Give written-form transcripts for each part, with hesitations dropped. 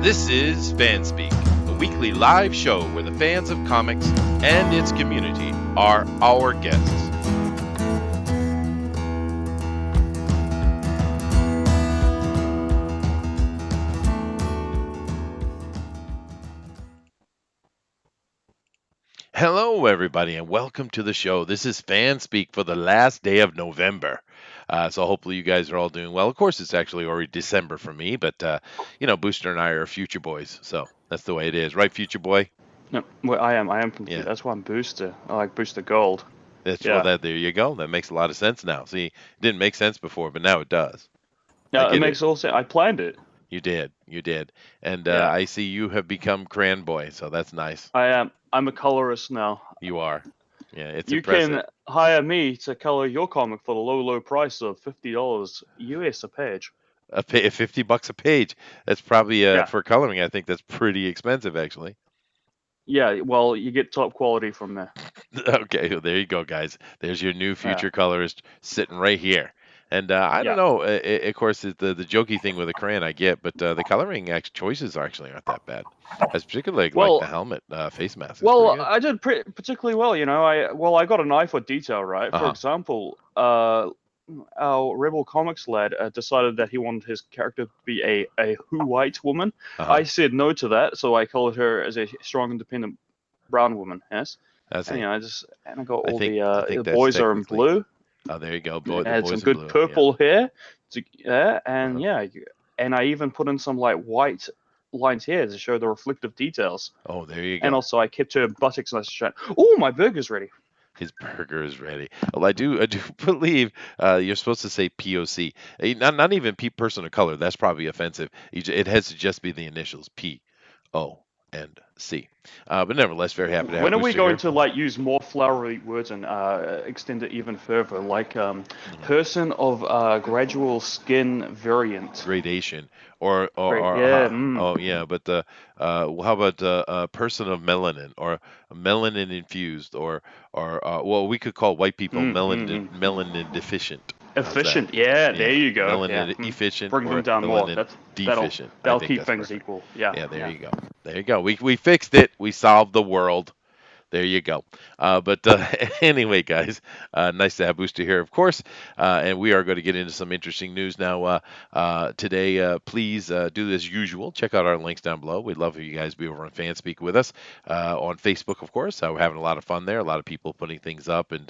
This is FanSpeak, a weekly live show where the fans of comics and its community are our guests. Hello, everybody, and welcome to the show. This is FanSpeak for the last day of November. So hopefully you guys are all doing well. Of course, it's actually already December for me, but Booster and I are future boys, so that's the way it is, right, future boy? No, well, I am from Yeah. That's why I'm Booster. I like Booster Gold. That's Yeah. there you go. That makes a lot of sense now. See, it didn't make sense before, but now it does. I Yeah, it get it. makes all sense. I planned it. You did, and Yeah. I see you have become Cran Boy, so that's nice. I am. I'm a colorist now. You are. Yeah, it's You impressive. can hire me to color your comic for the low price of $50 US a page. $50 a page. That's probably Yeah. for coloring. I think that's pretty expensive, actually. Yeah. Well, you get top quality from there. Okay, well, there you go, guys. There's your new Yeah. future colorist sitting right here. And I don't Yeah. know. Of course, the jokey thing with the crayon I get, but the coloring choices are actually aren't that bad. As particularly like the Well, helmet face mask. It's pretty well, good. I did particularly well. I got an eye for detail, right? For Uh-huh. example, our Rebel Comics lad decided that he wanted his character to be a white woman. Uh-huh. I said no to that, so I colored her as a strong, independent brown woman. Yes, That's and it. I got all I think the that's boys are in technically. blue. Oh, there you go. It The had some boys in good blue. Yeah. purple hair, and Uh-huh. and I even put in some like white lines here to show the reflective details. Oh, there you And go. also, I kept her buttocks nice and straight. Oh, my burger's ready. His burger is ready. Well, I do believe you're supposed to say POC. Not even person of color. That's probably offensive. It has to just be the initials P, O, and C. But nevertheless, very happy to have When are we Booster going here. to like use more flowery words and extend it even further, like Mhm. person of gradual skin variant? Gradation or, Great, or yeah. oh yeah, but how about a person of melanin or melanin infused or well, we could call white people Mm, mm, mm. melanin deficient. How's that? Efficient, yeah. Yeah, There you go. Yeah, melanin efficient bring them or down more. melanin deficient. I That'll think keep that's things perfect. equal. Yeah, Yeah, there yeah. you go. There you go. We fixed it. We solved the world. There you go. But anyway, guys, nice to have Booster here, of course. And we are going to get into some interesting news now today. Please do as usual. Check out our links down below. We'd love for you guys to be over on FanSpeak with us on Facebook, of course. We're having a lot of fun there. A lot of people putting things up, and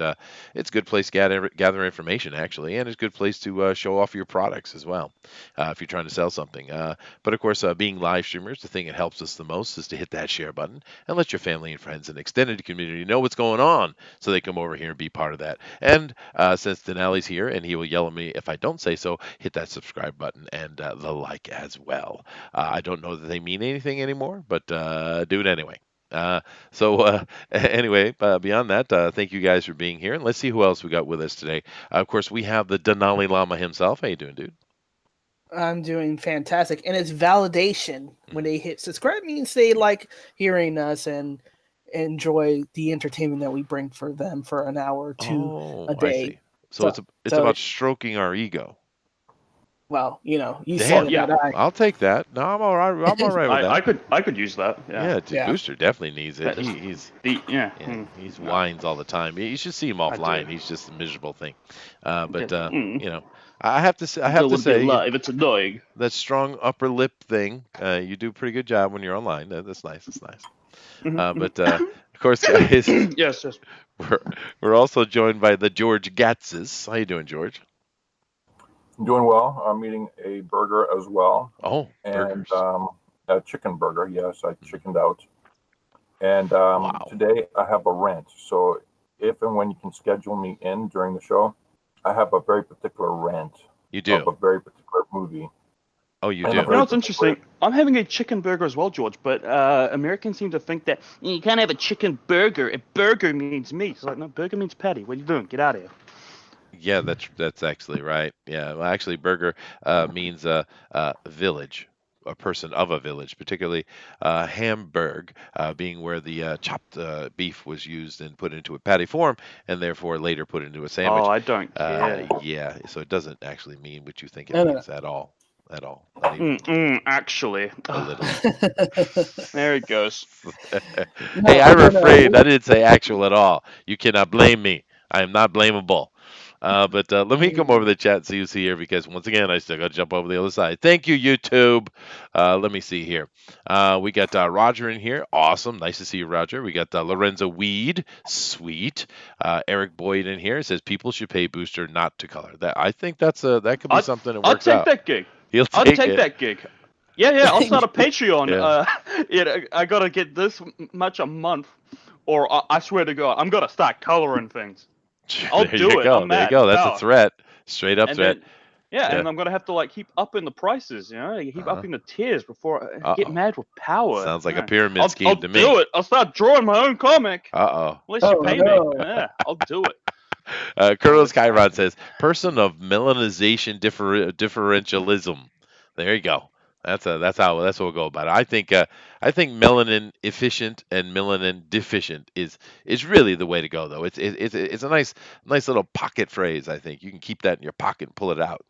it's a good place to gather information, actually, and it's a good place to show off your products as well if you're trying to sell something. But of course, being live streamers, the thing that helps us the most is to hit that share button and let your family and friends and extended community know what's going on so they come over here and be part of that. And since Denali's here and he will yell at me if I don't say so, hit that subscribe button and the like as well. I don't know that they mean anything anymore, but do it anyway. Anyway, beyond that, thank you guys for being here, and let's see who else we got with us today. Of course, we have the Denali Llama himself. How you doing, dude? I'm doing fantastic, and it's validation when they hit subscribe means they like hearing us and enjoy the entertainment that we bring for them for an hour or two Oh, a I day. see. So it's So about stroking our ego. well, you said Damn, it, Yeah, not I. I'll take that. No, I'm all right. I'm all right with I that. could use that. Yeah, Yeah, Yeah. Booster definitely needs it. that is He's yeah. yeah, he's No, whines all the time. You should see him I do. offline. He's just a miserable thing. But Just, you know, I have don't to want to be say alive. It's annoying. that strong upper lip thing. You do a pretty good job when you're online. That's nice. That's nice. But of course, guys, Yes, yes. we're we're also joined by the George Gatzes. How you doing, George? I'm doing well. I'm eating a burger as well, Oh, and burgers. a chicken burger. Yes, I Mhm. chickened out. And Wow, today I have a rant. So if and when you can schedule me in during the show, I have a very particular rant you of do. a very particular movie Oh, you and a do. You know very what's particular. interesting? I'm having a chicken burger as well, George. But Americans seem to think that you can't have a chicken burger. A burger means meat. It's like no, burger means patty. What are you doing? Get out of here. Yeah, that's actually right. Yeah, well, actually, burger means village, a person of a village, particularly Hamburg, being where the chopped beef was used and put into a patty form, and therefore later put into a Oh, sandwich. I don't care. Yeah, so it doesn't actually mean what you think it No, no, no. means at all. at all. Not even Actually. a little. There it goes. Hey, No, I no, no. refrained. I didn't say actual at all. You cannot blame me. I am not blamable. But let me come over the chat and see who's here because once again I still got to jump over the other side. Thank you, YouTube. Let me see here. We got Roger in here. Awesome. Nice to see you, Roger. We got Lorenzo Weed. Sweet. Eric Boyd in here. It says people should pay Booster not to color. That I think that could be I'd, something that I'd works take out. that gig. He'll I'd take take it. that gig. Yeah, I'll start a Patreon. Yeah. I gotta get this much a month, or I swear to God, I'm gonna start coloring things. I'll There you do it. go. I'm There you mad. go. That's a Power. threat. Straight up And threat. then, Yeah. and I'm gonna have to keep upping the prices. Keep Uh-huh. upping the tiers before I Uh get oh. mad with power. Sounds like a Yeah. pyramid I'll scheme I'll to me. do it. I'll start drawing my own comic. Uh Unless you Oh pay me. no. Yeah, I'll do it. Colonel That's funny. Skyron says, person of melanization differentialism. There you go. That's what we'll go about it. I think melanin efficient and melanin deficient is really the way to go though. It's a nice little pocket phrase. I think you can keep that in your pocket and pull it out.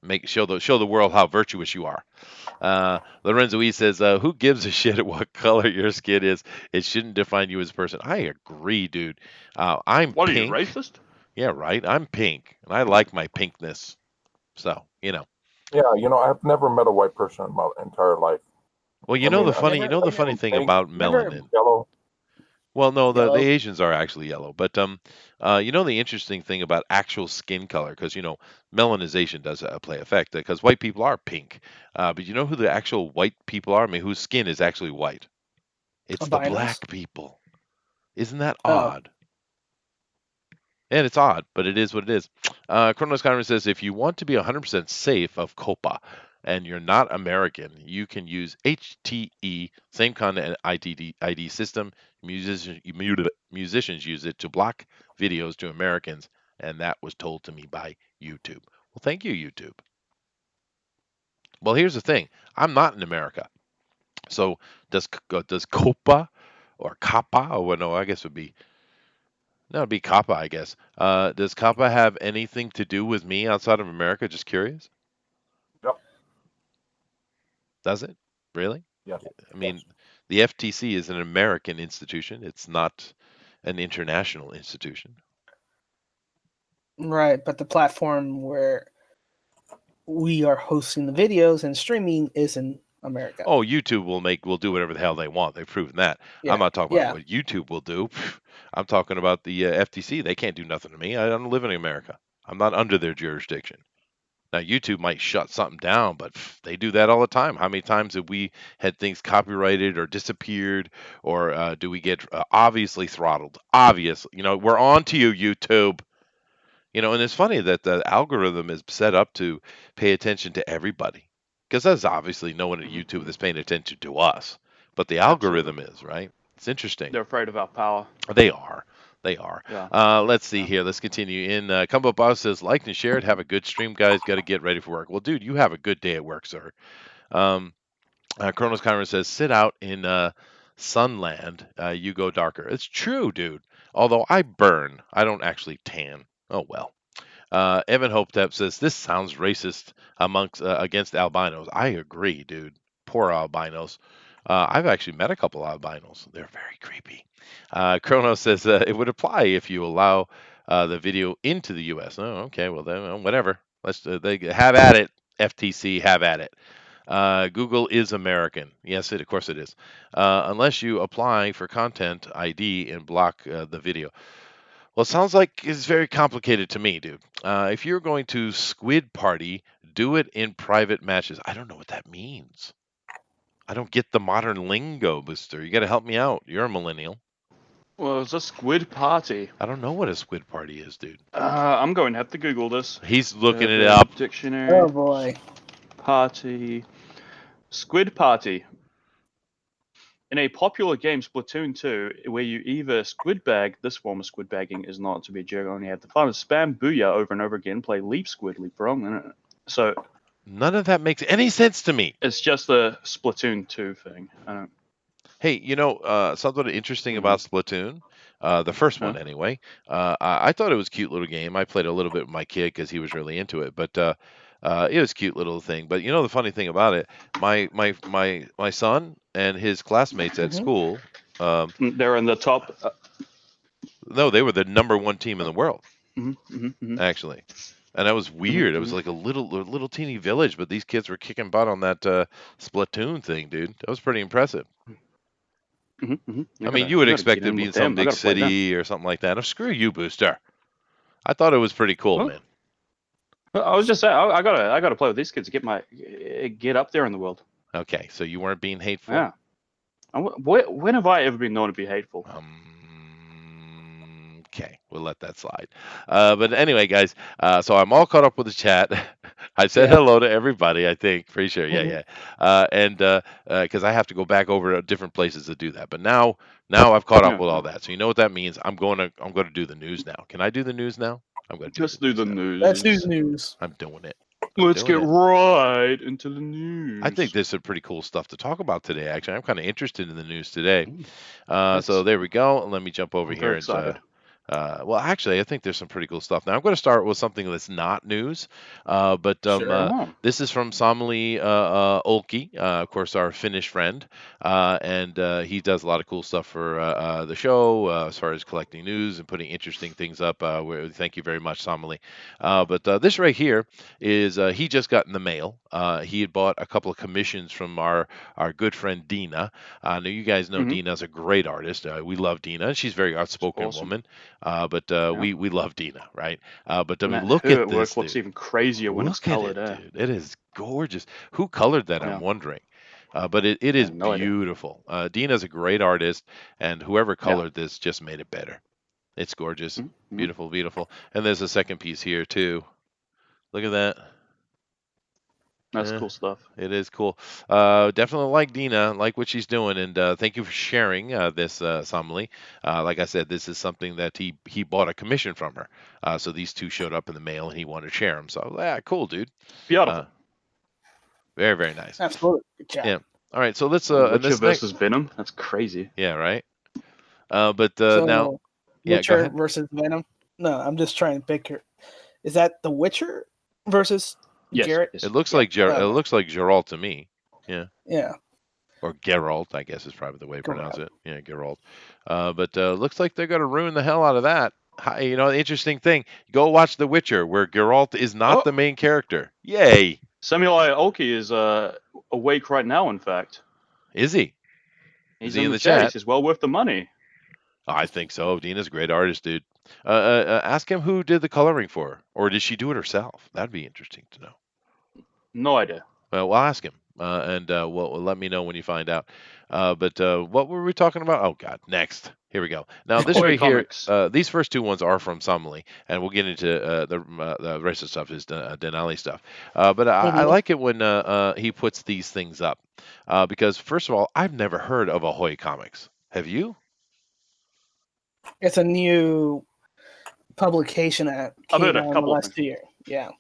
Make show the world how virtuous you are. Lorenzo E says, "Who gives a shit what color your skin is? It shouldn't define you as a person." I agree, dude. I'm What are you, pink. racist? Yeah, right. I'm pink, and I like my pinkness. So, Yeah, I've never met a white person in my entire life. well, I mean, the I funny mean, thing pink, about Never melanin. yellow. Well, no, the yellow. Asians are actually yellow, but the interesting thing about actual skin color, because melanization does play effect, because white people are pink, but you know who the actual white people are? I mean, whose skin is actually white? It's the Albinos. black people. Isn't that Oh, odd? And it's odd, but it is what it is. Chronos Kyron says if you want to be 100% safe of COPA and you're not American, you can use HTE, same kind of ID system. Musicians use it to block videos to Americans, and that was told to me by YouTube. Well, thank you, YouTube. Well, here's the thing I'm not in America. So does COPA or COPPA, or well, no, I guess it would be that would be Kappa, I guess. Does Kappa have anything to do with me outside of America? Just curious. Yep. Does it? Really? Yes. I Yes. mean, the FTC is an American institution. It's not an international institution. right. But the platform where we are hosting the videos and streaming is in America. Oh, YouTube will do whatever the hell they want. They've proven that. Yeah. I'm not talking about Yeah. what YouTube will do. I'm talking about the FTC. They can't do nothing to me. I don't live in America. I'm not under their jurisdiction. Now, YouTube might shut something down, but they do that all the time. How many times have we had things copyrighted or disappeared, or do we get obviously throttled? Obviously, we're on to you, YouTube. And it's funny that the algorithm is set up to pay attention to everybody, because there's obviously no one at YouTube that's paying attention to us, but the algorithm is, right? It's interesting. They're afraid of our power. They are. They are. Yeah. Let's see Yeah. here. Let's continue. Come Up Boss says, like and share it. Have a good stream, guys. Got to get ready for work. Well, dude, you have a good day at work, sir. Um, Chronos Kyron says, sit out in Sunland. You go darker. It's true, dude. Although I burn, I don't actually tan. Oh, well. Evan Hopetep says, this sounds racist against albinos. I agree, dude. Poor albinos. I've actually met a couple albinos. They're very creepy. Chrono says it would apply if you allow the video into the U.S. Oh, okay. Well, then whatever. They have at it. FTC, have at it. Google is American. Yes, of course it is. Unless you apply for content ID and block the video. Well, it sounds like it's very complicated to me, dude. If you're going to squid party, do it in private matches. I don't know what that means. I don't get the modern lingo, Booster. You got to help me out. You're a millennial. Well, it's a squid party. I don't know what a squid party is, dude. I'm going to have to Google this. He's looking it Urban up. Dictionary. Oh boy. Party. Squid party. In a popular game, Splatoon 2, where you either squid bag, this form of squid bagging is not to be a joke, only have the fun of spam booyah over and over again, play leap squid, leap wrong. So None of that makes any sense to me. it's just the Splatoon 2 thing. I don't. Hey, something interesting about Splatoon, the first one Huh? anyway. I thought it was a cute little game. I played a little bit with my kid because he was really into it. But It was a cute little thing. But the funny thing about it, my son and his classmates at Mhm. school, They're in the top. no, they were the number one team in the world, Mhm. actually. And that was weird. It was Mhm. like a little teeny village, but these kids were kicking butt on that Splatoon thing, dude. That was pretty impressive. I mean, you I would gotta expect get it to in be with in some them. I big gotta play them. city or something like that. Oh, screw you, Booster. I thought it was pretty cool, Well, man. I was just saying, I gotta play with these kids to get up there in the world. Okay, so you weren't being hateful. Yeah. When have I ever been known to be hateful? Okay, we'll let that slide. But anyway, guys, so I'm all caught up with the chat. I said Yeah. hello to everybody, I think, pretty sure. Yeah, Mhm. yeah. And because I have to go back over to different places to do that. But now I've caught up Yeah. with all that. So you know what that means? I'm going to do the news now. Can I do the news now? I'm going to do Let's the do news the now. Let's do news. news. I'm doing it. Let's doing get it. right into the news. I think there's some pretty cool stuff to talk about today. Actually, I'm kind of interested in the news today. Let's- So there we go. Let me jump over I'm here very and excited. well, actually, I think there's some pretty cool stuff. Now, I'm going to start with something that's not news, but Sure. this is from Somaly Oke, of course, our Finnish friend, and he does a lot of cool stuff for the show as far as collecting news and putting interesting things up. Thank you very much, Somaly. But this right here is he just got in the mail. He had bought a couple of commissions from our good friend Dina. Now, you guys know Mhm. Dina's a great artist. We love Dina. She's a very outspoken Awesome. woman. But Yeah. we love Dina, right? But I And mean, that look her at this, work looks dude. even crazier when it's Look at colored. it, dude. It is gorgeous. Who colored that? Yeah. I'm wondering. But it I is have no idea. beautiful. Dina's a great artist, and whoever Yeah. colored this just made it better. It's gorgeous. Mhm. Beautiful, beautiful. And there's a second piece here, too. Look at that. That's Eh, cool stuff. it is cool. Definitely like Dina, like what she's doing, and thank you for sharing this, Somali. Like I said, this is something that he bought a commission from her. So these two showed up in the mail, and he wanted to share them. So yeah, cool, dude. Beautiful. Very very nice. Absolutely. Good job. Yeah. All right. So let's Witcher this next. versus Venom. That's crazy. Yeah. Right. But now, So, yeah. Go Witcher ahead. versus Venom. No, I'm just trying to pick her. Is that The Witcher versus Yes. Garrett? Yes. It looks Yeah. like it looks like Geralt to me. Yeah. Yeah. Or Geralt, I guess is probably the way to pronounce Correct. it. Yeah, Geralt. But looks like they're going to ruin the hell out of that. The interesting thing, go watch The Witcher, where Geralt is not Oh, the main character. Yay! Samuel Oke is awake right now. In fact, Is he? he's he in in the the chat. He chat? says, "Well worth the money." I think so. Dina's a great artist, dude. Ask him who did the coloring for her, or did she do it herself? That'd be interesting to know. No idea. Well, we'll ask him, and let me know when you find out. But what were we talking about? Oh God, next. Here we go. Now this Oi right here, comics. these first two ones are from Somali, and we'll get into the rest of the stuff is Denali stuff. But I Mhm. like it when he puts these things up, because first of all, I've never heard of Ahoy Comics. Have you? It's a new publication that I've came heard a out in the couple of last things. year. Yeah.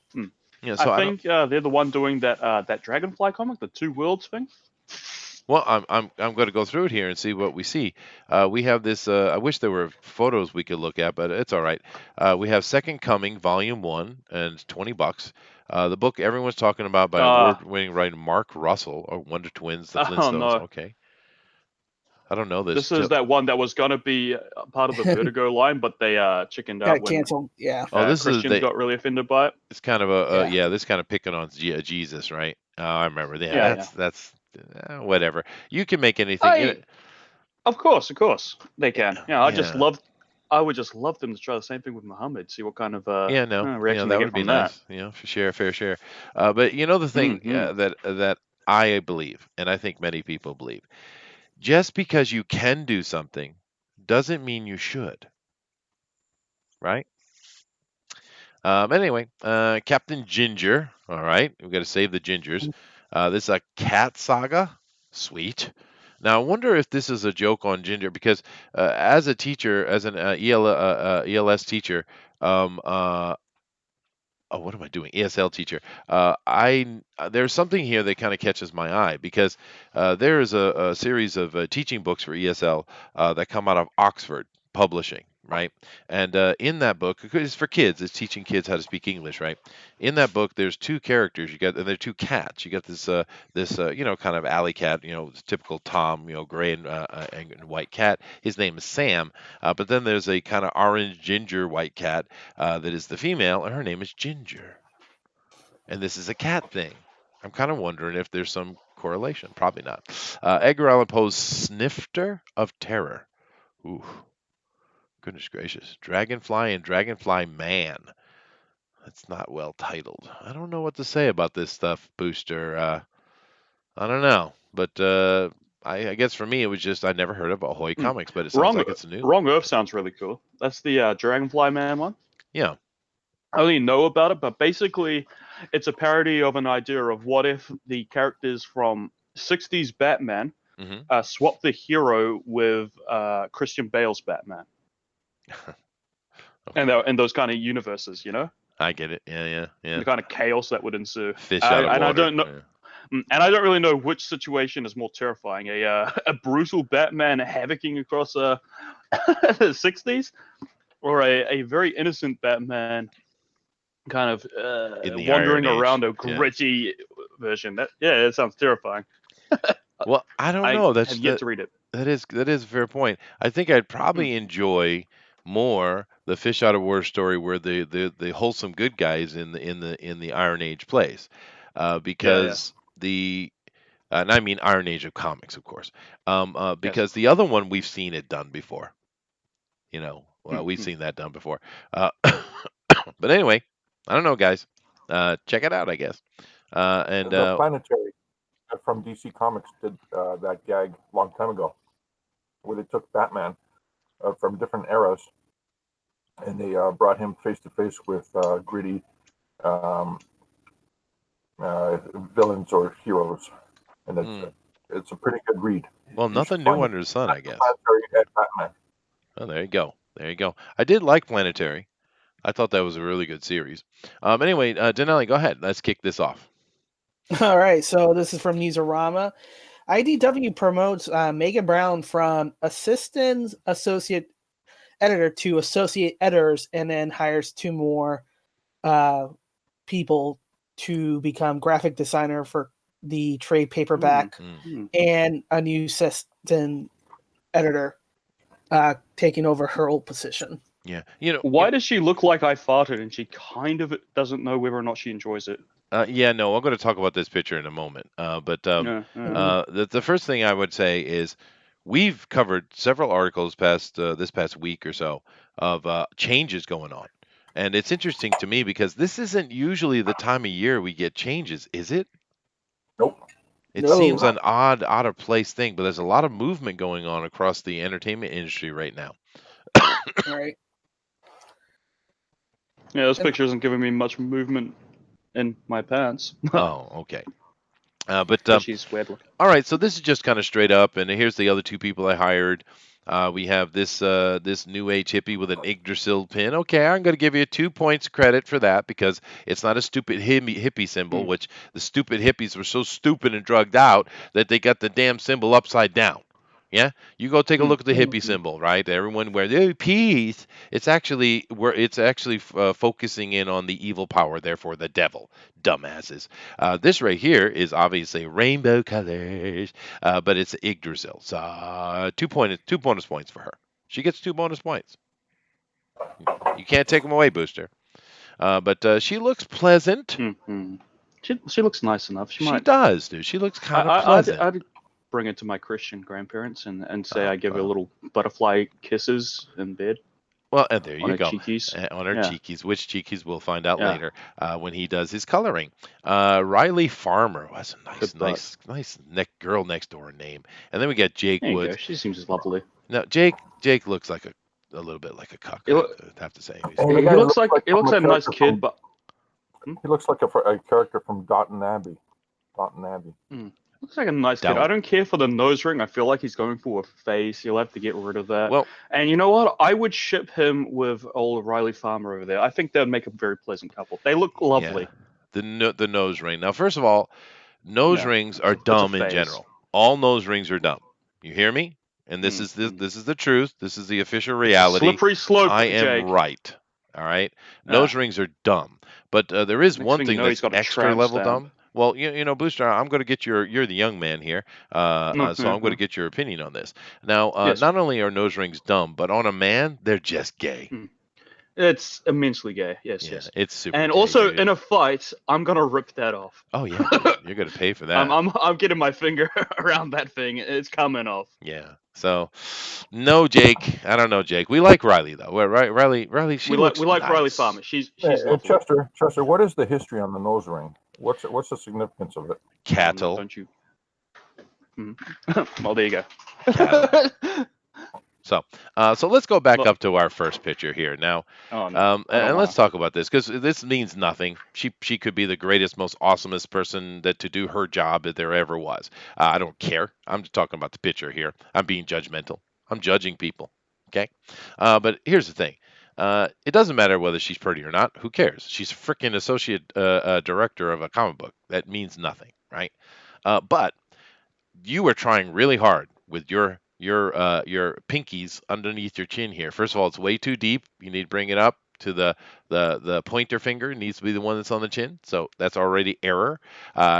Yeah. I So I don't. think they're the one doing that Dragonfly comic, the Two Worlds thing. Well, I'm going to go through it here and see what we see. We have this. I wish there were photos we could look at, but it's all right. We have Second Coming, Volume 1, and it's $20. The book everyone's talking about by award-winning writer Mark Russell, or Wonder Twins, The Oh Flintstones. no, Okay, I don't know this. this is that one that was gonna be part of the Vertigo line, but they chickened out Got when canceled. Yeah. Oh, this is Christians got really offended by it. It's kind of Yeah. this kind of picking on Jesus, right? I remember. Yeah, Yeah, that's whatever. You can make anything. Hey, of course, they can. Yeah, Yeah. I would just love them to try the same thing with Muhammad. See what kind of Yeah, no, reaction they that get would be from that. nice. For share, fair share. But the thing Mm-hmm. that I believe, and I think many people believe, just because you can do something doesn't mean you should, right? Anyway, Captain Ginger. All right, we've got to save the gingers. This is a cat saga. Sweet. Now, I wonder if this is a joke on Ginger because, as a teacher, as an ELS teacher, oh, what am I doing? ESL teacher. There's something here that kind of catches my eye because there is a series of teaching books for ESL that come out of Oxford Publishing, right? And in that book, it's for kids. It's teaching kids how to speak English, right? In that book, there's two characters. You got, and they're two cats. You got this kind of alley cat, typical Tom, gray and white cat. His name is Sam. But then there's a kind of orange ginger white cat that is the female, and her name is Ginger. And this is a cat thing. I'm kind of wondering if there's some correlation. Probably not. Edgar Allan Poe's Snifter of Terror. Ooh, goodness gracious. Dragonfly and Dragonfly Man. That's not well titled. I don't know what to say about this stuff, Booster. I don't know. But I guess for me, it was just I never heard of Ahoy Comics, but it sounds like it's new. Wrong Earth sounds really cool. That's the Dragonfly Man one. Yeah. I don't even know about it, but basically, it's a parody of an idea of what if the characters from 60s Batman swap the hero with Christian Bale's Batman. Okay. And those kind of universes, I get it. Yeah. The kind of chaos that would ensue. Fish out of water. And I don't know. Yeah. And I don't really know which situation is more terrifying: a brutal Batman havocing across the 60s, or a very innocent Batman kind of wandering around a gritty version. That sounds terrifying. Well, I don't know. Have yet to read it. That is a fair point. I think I'd probably enjoy more the Fish Out of Water story where the wholesome good guys in the Iron Age plays, because and I mean Iron Age of comics, of course, because the other one we've seen it done before. We've seen that done before. But anyway, I don't know, guys. Check it out, I guess. And the Planetary from DC Comics did that gag a long time ago, where they took Batman from different eras, and they brought him face to face with gritty villains or heroes, and it's a pretty good read. Well, nothing new under the sun, I guess. Planetary and Batman. Oh, there you go. I did like Planetary. I thought that was a really good series. Anyway, Denali, go ahead. Let's kick this off. All right. So this is from Newsarama. IDW promotes Megan Brown from assistant associate editor to associate editors, and then hires 2 more people to become graphic designer for the trade paperback, and a new assistant editor taking over her old position. Yeah. Why does she look like I farted and she kind of doesn't know whether or not she enjoys it? I'm going to talk about this picture in a moment. But the first thing I would say is we've covered several articles this past week or so of changes going on. And it's interesting to me because this isn't usually the time of year we get changes, is it? Nope. It seems an out of place thing, but there's a lot of movement going on across the entertainment industry right now. Right. Yeah, this picture isn't giving me much movement in my pants. Oh, okay. But she's weird looking. All right, so this is just kind of straight up, and here's the other 2 people I hired. We have this new age hippie with an Yggdrasil pin. Okay, I'm going to give you 2 points credit for that because it's not a stupid hippie symbol, which the stupid hippies were so stupid and drugged out that they got the damn symbol upside down. Yeah, you go take a look at the hippie symbol, right? Everyone wears peace. It's actually focusing in on the evil power, therefore the devil. Dumbasses. This right here is obviously rainbow colors, but it's Yggdrasil. So 2 bonus points for her. She gets 2 bonus points. You can't take them away, Booster. But she looks pleasant. Mm-hmm. She looks nice enough. She does, dude. She looks kind of pleasant. I'd bring it to my Christian grandparents and say I give her little butterfly kisses in bed. Well, and there you go. Cheekies. On her cheekies. Which cheekies we'll find out later when he does his coloring. Riley Farmer was a nice girl next door name. And then we got Jake Woods. She seems lovely. No, Jake looks like a little bit like a cuck. I have to say. He looks like a nice kid, but he looks like a character from Downton Abbey. Looks like a nice kid. I don't care for the nose ring. I feel like he's going for a face. He'll have to get rid of that. Well, and you know what? I would ship him with old Riley Farmer over there. I think that would make a very pleasant couple. They look lovely. Yeah. The nose ring. Now, first of all, nose rings are dumb in general. All nose rings are dumb. You hear me? and this is the truth. This is the official reality. Slippery slope, I am Jake. right. All right. Nose rings are dumb, but there is Next one thing you thing know, he's that's got a extra tramp level stamp. dumb. Well, Booster, I'm going to get you're the young man here, so I'm going to get your opinion on this. Now, Yes. not only are nose rings dumb, but on a man, they're just gay. It's immensely gay. Yes, Yeah, yes. it's super And gay, also dude. in a fight, I'm gonna rip that off. Oh yeah, dude. You're going to pay for that. I'm getting my finger around that thing. It's coming off. Yeah. So, no, Jake. I don't know, Jake. We like Riley though. Well, right, Riley. She looks we like Riley nice. Farmer. She's Hey, lovely. Chester, what is the history on the nose ring? What's the significance of it? Cattle. Don't you? Well, there you go. Cattle. So let's go back up to our first picture here now. Oh, no. And let's talk about this because this means nothing. She could be the greatest, most awesomest person to do her job that there ever was. I don't care. I'm just talking about the picture here. I'm being judgmental. I'm judging people. Okay. But here's the thing. It doesn't matter whether she's pretty or not. Who cares? She's a freaking associate director of a comic book. That means nothing, right? But you are trying really hard with your pinkies underneath your chin here. First of all, it's way too deep. You need to bring it up to the pointer finger. It needs to be the one that's on the chin. So that's already error.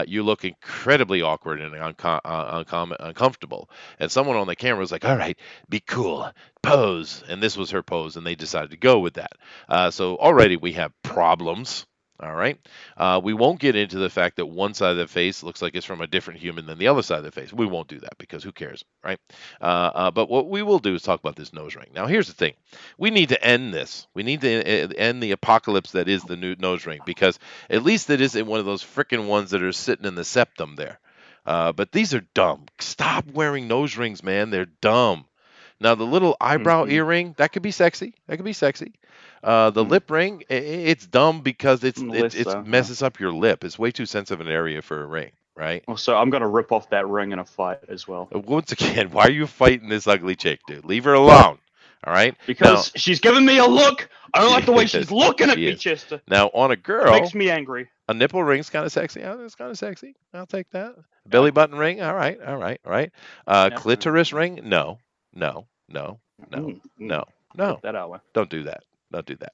You look incredibly awkward and uncomfortable. And someone on the camera was like, "All right, be cool, pose." And this was her pose, and they decided to go with that. So already we have problems. All right. We won't get into the fact that one side of the face looks like it's from a different human than the other side of the face. We won't do that because who cares, right? But what we will do is talk about this nose ring. Now, here's the thing. We need to end this. We need to end the apocalypse that is the new nose ring because at least it isn't one of those freaking ones that are sitting in the septum there. But these are dumb. Stop wearing nose rings, man. They're dumb. Now, the little eyebrow earring, that could be sexy. That could be sexy. The lip ring, it's dumb because it messes up your lip. It's way too sensitive an area for a ring, right? Well, so I'm gonna rip off that ring in a fight as well. Once again, why are you fighting this ugly chick, dude? Leave her alone. All right? Because she's giving me a look. I don't like the way she's looking at me, Chester. Now, on a girl, it makes me angry. A nipple ring's kind of sexy. Oh, it's kind of sexy. I'll take that. Belly button ring. All right. Clitoris ring. No. Put that out. Don't do that. Don't do that.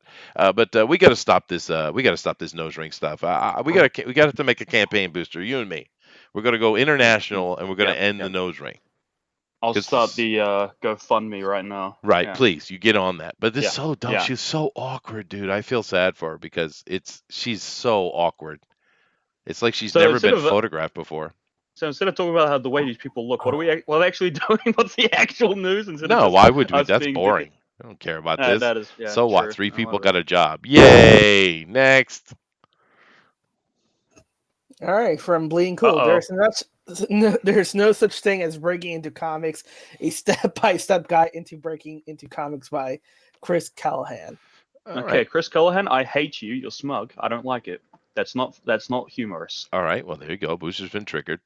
But we got to stop this. We got to stop this nose ring stuff. We got to make a campaign, Booster. You and me. We're going to go international, and we're going to end the nose ring. I'll start the GoFundMe right now. Right, please, you get on that. But this is so dumb. Yeah. She's so awkward, dude. I feel sad for her because she's so awkward. It's like she's never been photographed before. So instead of talking about how the way these people look, what are we actually doing? What's the actual news? No, why would we? That's boring. I don't care about this. That is, so what? True. 3 people got a job. Yay! Next. All right, from Bleeding Cool. There's no such thing as breaking into comics. A step-by-step guide into breaking into comics by Chris Callahan. Okay, Chris Callahan, I hate you. You're smug. I don't like it. That's not humorous. All right, well there you go. Booster's been triggered.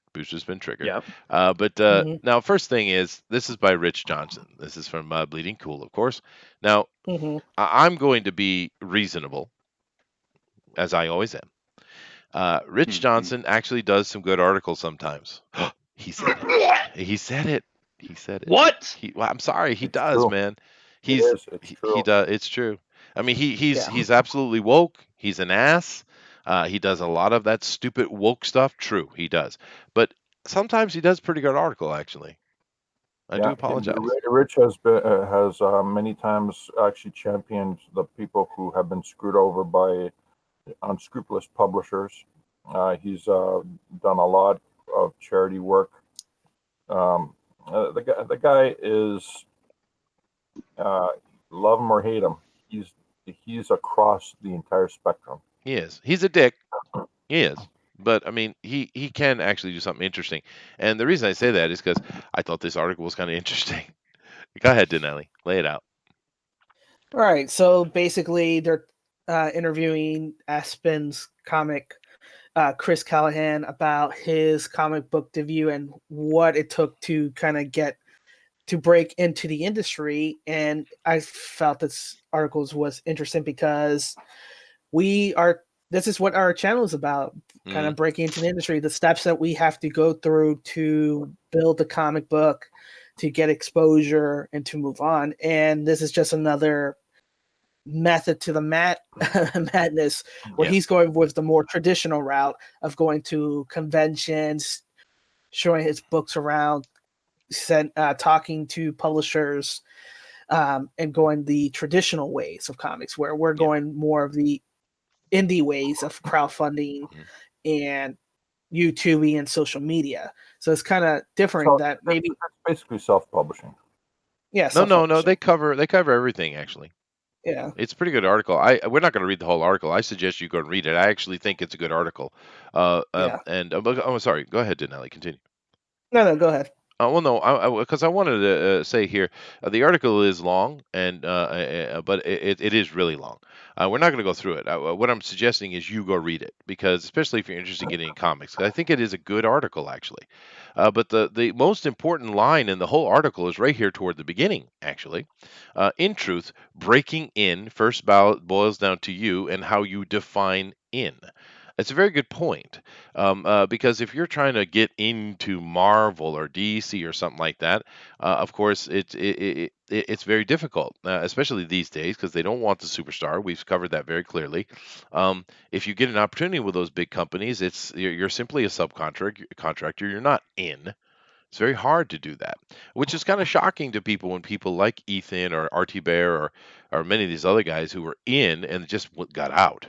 Yeah. But now, first thing is, this is by Rich Johnson. This is from Bleeding Cool, of course. Now, I'm going to be reasonable, as I always am. Rich Johnson actually does some good articles sometimes. He said it. He said it. He said it. What? I'm sorry. He does, true. man. He does. It's true. I mean, he's absolutely woke. He's an ass. He does a lot of that stupid woke stuff. True, he does. But sometimes he does pretty good article, actually. I do apologize. Rich has many times actually championed the people who have been screwed over by unscrupulous publishers. He's done a lot of charity work. The guy is love him or hate him. He's across the entire spectrum. He is. He's a dick. He is. But, I mean, he can actually do something interesting. And the reason I say that is because I thought this article was kind of interesting. Go ahead, Dinale. Lay it out. All right. So, basically, they're interviewing Aspen's comic, Chris Callahan, about his comic book debut and what it took to kind of get to break into the industry. And I felt this article was interesting because this is what our channel is about, kind of breaking into the industry, the steps that we have to go through to build the comic book, to get exposure and to move on. And this is just another method to the madness, where Yeah. he's going with the more traditional route of going to conventions, showing his books around, talking to publishers, and going the traditional ways of comics, where we're Yeah. going more of the indie ways of crowdfunding Mhm. and YouTubing and social media. So it's kind of different So that maybe, that's basically self-publishing. yeah, No, no, no. self-publishing. They cover everything actually. Yeah. It's a pretty good article. We're not going to read the whole article. I suggest you go and read it. I actually think it's a good article. Yeah. And oh, sorry. Go ahead, Denali. Continue. No, go ahead. Well, no, because I wanted to say here, the article is long, and but it is really long. We're not going to go through it. What I'm suggesting is you go read it, because especially if you're interested in getting in comics, 'cause I think it is a good article actually. But the most important line in the whole article is right here toward the beginning, actually. In truth, breaking in first boils down to you and how you define in. It's a very good point, because if you're trying to get into Marvel or DC or something like that, of course it's very difficult, especially these days, because they don't want the superstar. We've covered that very clearly. If you get an opportunity with those big companies, you're simply a contractor. You're not in. It's very hard to do that, which is kind of shocking to people when people like Ethan or RT Bear or many of these other guys who were in and just got out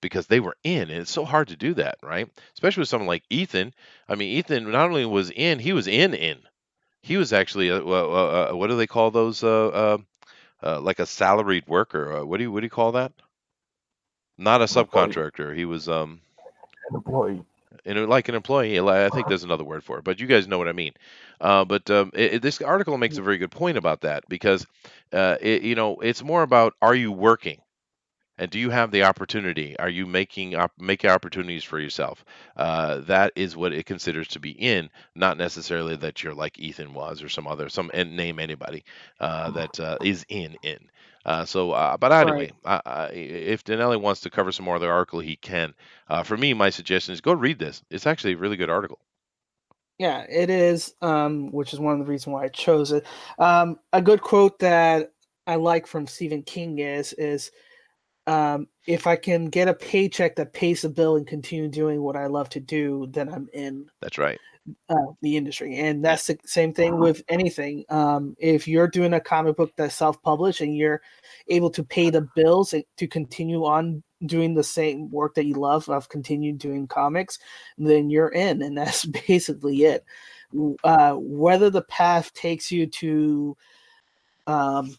because they were in, and it's so hard to do that, right? Especially with someone like Ethan. I mean, Ethan not only was in, he was in. He was actually what do they call those? Like a salaried worker. What do you call that? Not a An employee, subcontractor. He was an employee. like an employee. I think there's another word for it, but you guys know what I mean. But this article makes a very good point about that, because it's more about, are you working? And do you have the opportunity? Are you making opportunities for yourself? That is what it considers to be in, not necessarily that you're like Ethan was or and name anybody that is in. But anyway, Right. if Denali wants to cover some more of the article, he can. For me, my suggestion is go read this. It's actually a really good article. Yeah, it is, which is one of the reasons why I chose it. A good quote that I like from Stephen King is if I can get a paycheck that pays the bill and continue doing what I love to do, then I'm in That's right. the industry. And Yeah. that's the same thing with anything. If you're doing a comic book that's self-published and you're able to pay the bills to continue on doing the same work that you love, of continue doing comics, then you're in, and that's basically it. Whether the path takes you to um,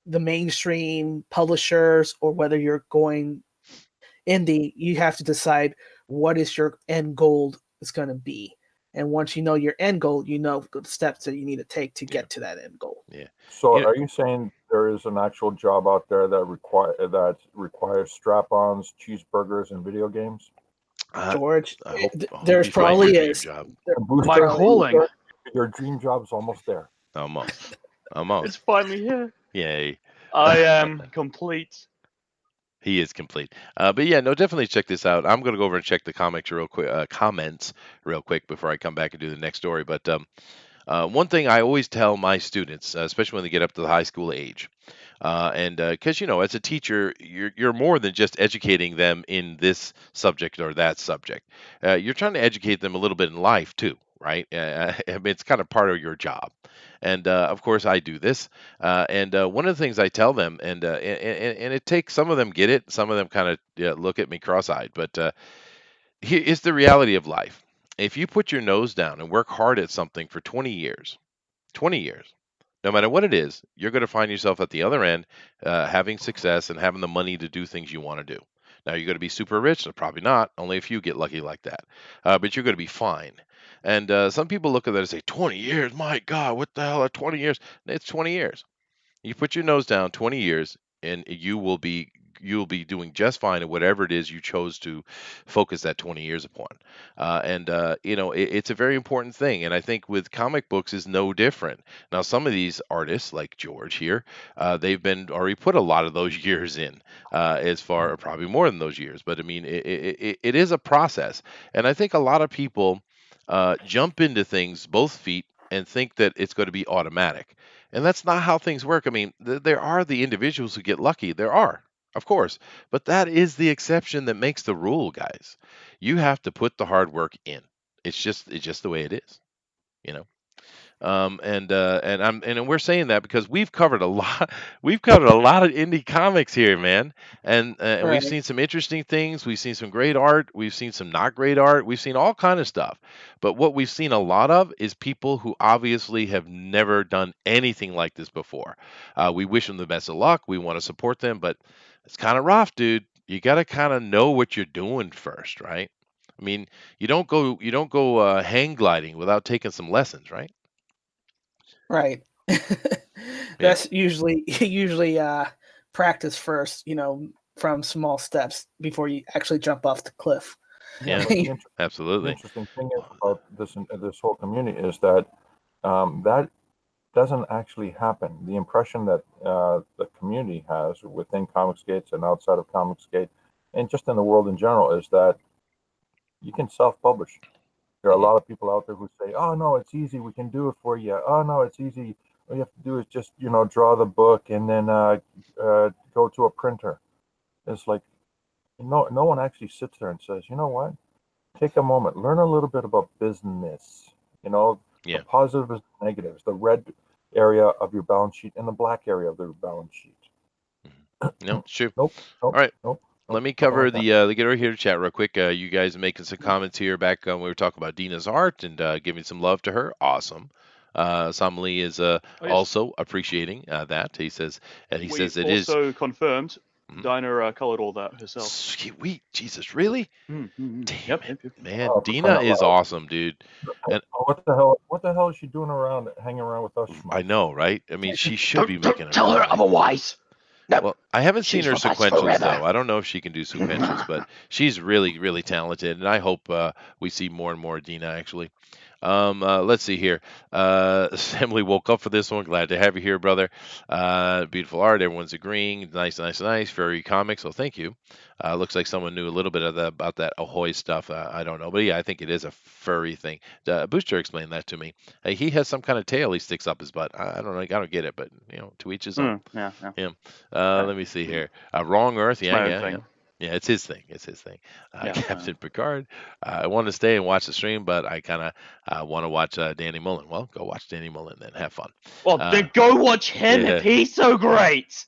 the mainstream publishers or whether you're going indie, you have to decide what is your end goal is going to be. And once you know your end goal, you know the steps that you need to take to Yeah. get to that end goal. Yeah. So, You know, are you saying there is an actual job out there that requires strap-ons, cheeseburgers, and video games? I, George, I hope there's you find your probably dream is. job. There, And there My Booster, probably calling. your dream job's almost there. Almost. It's Almost. finally here. Yay. I am complete. He is complete. But yeah, no, definitely check this out. I'm gonna go over and check the comments real quick before I come back and do the next story. But one thing I always tell my students, especially when they get up to the high school age, and because as a teacher, you're more than just educating them in this subject or that subject. You're trying to educate them a little bit in life too, right? I mean, it's kind of part of your job. And of course, I do this. And one of the things I tell them, and it takes, some of them get it, some of them kind of look at me cross-eyed, but here is the reality of life. If you put your nose down and work hard at something for 20 years, 20 years, no matter what it is, you're going to find yourself at the other end, having success and having the money to do things you want to do. Now, you're going to be super rich? Probably not. Only a few get lucky like that. But you're going to be fine. And some people look at that and say, 20 years? My God, what the hell are 20 years? It's 20 years. You put your nose down 20 years, and you'll be doing just fine at whatever it is you chose to focus that 20 years upon. And it's a very important thing. And I think with comic books is no different. Now, some of these artists, like George here, they've been already put a lot of those years in, as far, or probably more than those years. But I mean, it is a process, and I think a lot of people jump into things both feet and think that it's going to be automatic. And that's not how things work. I mean, there are the individuals who get lucky. There are, of course, but that is the exception that makes the rule, guys. You have to put the hard work in. It's just the way it is, you know. And we're saying that because we've covered a lot. We've covered a lot of indie comics here, man. And we've Right. seen some interesting things. We've seen some great art. We've seen some not great art. We've seen all kind of stuff. But what we've seen a lot of is people who obviously have never done anything like this before. We wish them the best of luck. We want to support them, but it's kind of rough, dude. You got to kind of know what you're doing first, right? I mean, you don't go hang gliding without taking some lessons, right? Right. Yeah. That's usually practice first, from small steps before you actually jump off the cliff. Yeah, Yeah, but the absolutely. interesting thing is about this whole community is that that doesn't actually happen. The impression that the community has within Comicsgate and outside of Comicsgate, and just in the world in general, is that you can self-publish. There are a Hmm. lot of people out there who say, "Oh no, it's easy. We can do it for you. Oh no, it's easy. All you have to do is just draw the book and then go to a printer." It's like no one actually sits there and says, "You know what? Take a moment, learn a little bit about business. The Yeah. positives and negatives, the red area of your balance sheet and the black area of the balance sheet." Mhm. No, it's true. Nope, All nope, right. nope, Let nope, me nothing cover like that. the get over here to chat real quick. You guys making some comments here back when we were talking about Dina's art and giving some love to her. Awesome. Somali is Oh yes. also appreciating that. He says We it is. also confirmed Mhm. Dinah colored all that herself. Sweet Jesus, really? Damn Yep, it, yep, yep. man. Oh, for crying Dina out is loud. awesome, dude. And Oh, what the hell? What the hell is she doing around, hanging around with us I schmucks? know, right? I mean, she should be Don't making a tell her comic. otherwise. No, Well, I haven't seen she's her with us sequentials forever. though. I don't know if she can do sequentials, but she's really, really talented, and I hope we see more and more of Dina actually. Let's see here. Assembly woke up for this one. Glad to have you here, brother. Beautiful art. Everyone's agreeing. Nice, nice, nice. Furry comics. So thank you. Looks like someone knew a little bit of about that Ahoy stuff. I don't know, but yeah, I think it is a furry thing. Booster explained that to me. He has some kind of tail he sticks up his butt. I don't know. I don't get it, but to each his own. Yeah, yeah. Yeah. Okay. Let me see here. Wrong Earth. It's Yeah, my own yeah, yeah. thing. Yeah, it's his thing. It's his thing. Yeah. Captain Picard. I want to stay and watch the stream, but I kind of want to watch Danny Mullen. Well, go watch Danny Mullen then. Have fun. Well, Uh, then go watch him if yeah. he's so great.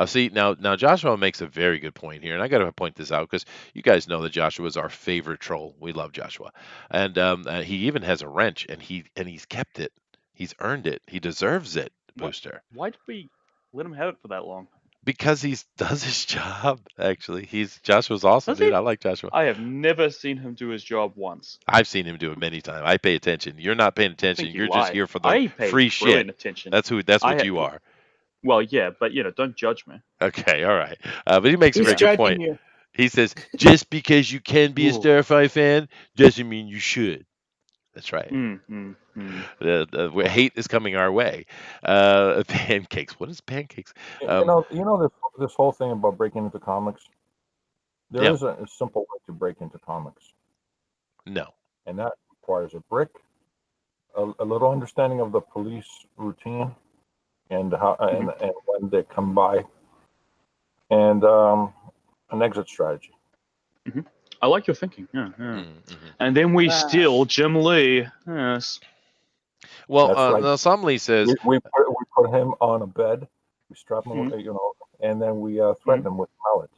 See now. Joshua makes a very good point here, and I got to point this out because you guys know that Joshua is our favorite troll. We love Joshua, and he even has a wrench, and he's kept it. He's earned it. He deserves it, What? Booster. Why did we let him have it for that long? Because he does his job. Actually, Joshua's awesome, Does dude. he? I like Joshua. I have never seen him do his job once. I've seen him do it many times. I pay attention. You're not paying I attention. think you You're just lie. here for the I pay free shit. brilliant attention. That's what I you are. well, yeah, but don't judge me. Okay, all right. But he makes a He's very Yeah. good judging point. you. He says, just because you can be a Ooh. Starfire fan doesn't mean you should. That's right. Mm. Hate is coming our way. Pancakes. What is pancakes? Um, This whole thing about breaking into comics. There yeah. is a simple way to break into comics, No. and that requires a brick, a little understanding of the police routine, and how and when they come by, and an exit strategy. I like your thinking. Yeah. Mm-hmm. And then we Ah, steal Jim Lee. Yes. Well, That's right. now Somley says, We put him on a bed, we strap him, Mhm. and then we threaten him with a mallet.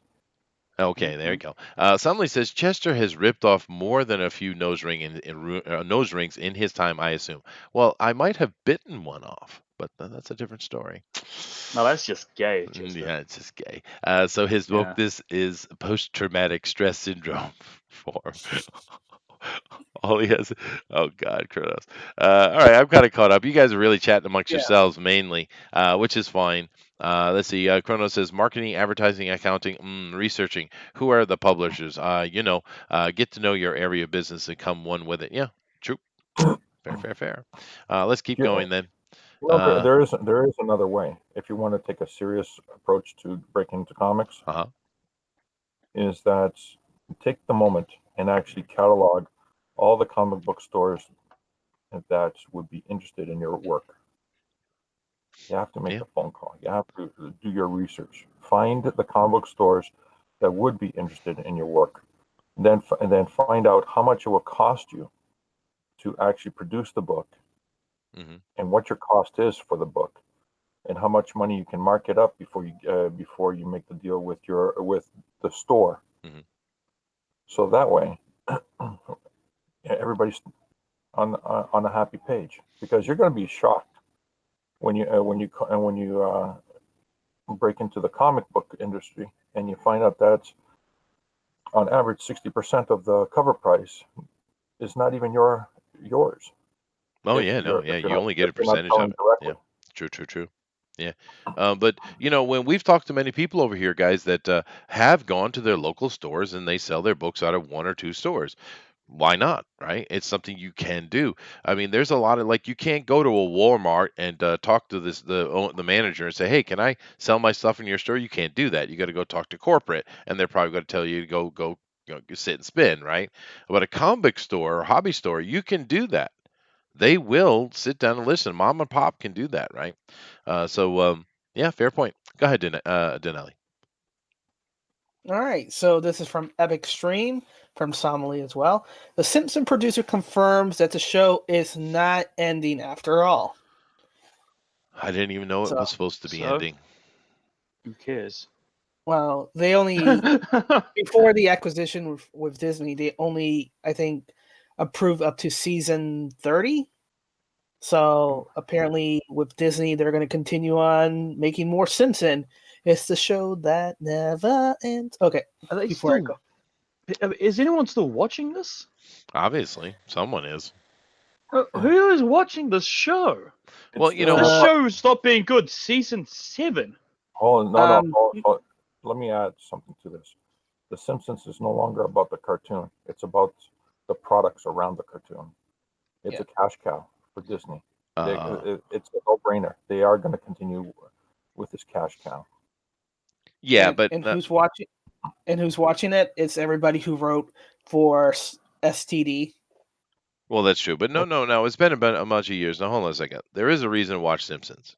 okay, there you go. Somebody says Chester has ripped off more than a few nose rings in his time, I assume. Well, I might have bitten one off, but that's a different story. No, that's just gay, Chester. Yeah, it's just gay. So his book, Yeah. this is post-traumatic stress syndrome form. All he has. Oh God, Kronos. All right, I'm kind of caught up. You guys are really chatting amongst yeah. yourselves mainly, which is fine. Let's see. Kronos says marketing, advertising, accounting, researching. Who are the publishers? Get to know your area of business and come one with it. Yeah, true. Fair. Let's keep Yeah, going then. there, Uh, there is another way if you want to take a serious approach to breaking into comics. uh-huh. Is that take the moment and actually catalog all the comic book stores that would be interested in your work. You have to make Yeah. the phone call. You have to do your research. Find the comic book stores that would be interested in your work. And then find out how much it will cost you to actually produce the book, Mm-hmm. and what your cost is for the book, and how much money you can mark it up before you make the deal with the store. Mm-hmm. So that way, everybody's on a happy page, because you're going to be shocked when you break into the comic book industry and you find out that on average 60% of the cover price is not even yours Oh if yeah, no, you're yeah. if you're You not only get if a you're not percentage of selling it. Yeah, directly. true. Yeah, but when we've talked to many people over here, guys, that have gone to their local stores and they sell their books out of one or two stores. Why not, right? It's something you can do. I mean, there's a lot of, like, you can't go to a Walmart and talk to the manager and say, "Hey, can I sell my stuff in your store?" You can't do that. You got to go talk to corporate, and they're probably going to tell you to go sit and spin, right? But a comic store or hobby store, you can do that. They will sit down and listen. Mom and pop can do that, right? Yeah, fair point. Go ahead, Denali. All right, so this is from Epic Stream from Somaly as well. The Simpson producer confirms that the show is not ending after all. I didn't even know it So, was supposed to be So? ending. Who cares? well, they only before the acquisition with Disney, they only, I think, approved up to season 30. So apparently, with Disney, they're going to continue on making more Simpson. It's the show that never ends. Okay, Are they before I still? go. Is anyone still watching this? Obviously, someone is. Who is watching this show? Well, It's This Uh, show stopped being good season 7. oh no no um, oh, oh, let me add something to this. The Simpsons is no longer about the cartoon. It's about the products around the cartoon. It's yeah, a cash cow for Disney. Uh, It's a no-brainer. They are going to continue with this cash cow. yeah, but and who's watching? And who's watching it? It's everybody who wrote for STD. well, that's true. But no. It's been about a bunch of years. Now, hold on a second. There is a reason to watch Simpsons.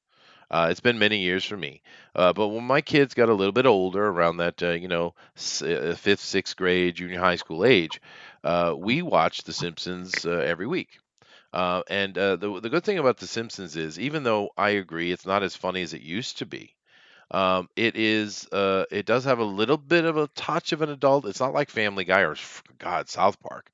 It's been many years for me. But when my kids got a little bit older, around that, fifth, sixth grade, junior high school age, we watched The Simpsons every week. The good thing about The Simpsons is, even though I agree it's not as funny as it used to be, it does have a little bit of a touch of an adult. It's not like Family Guy or God, South Park.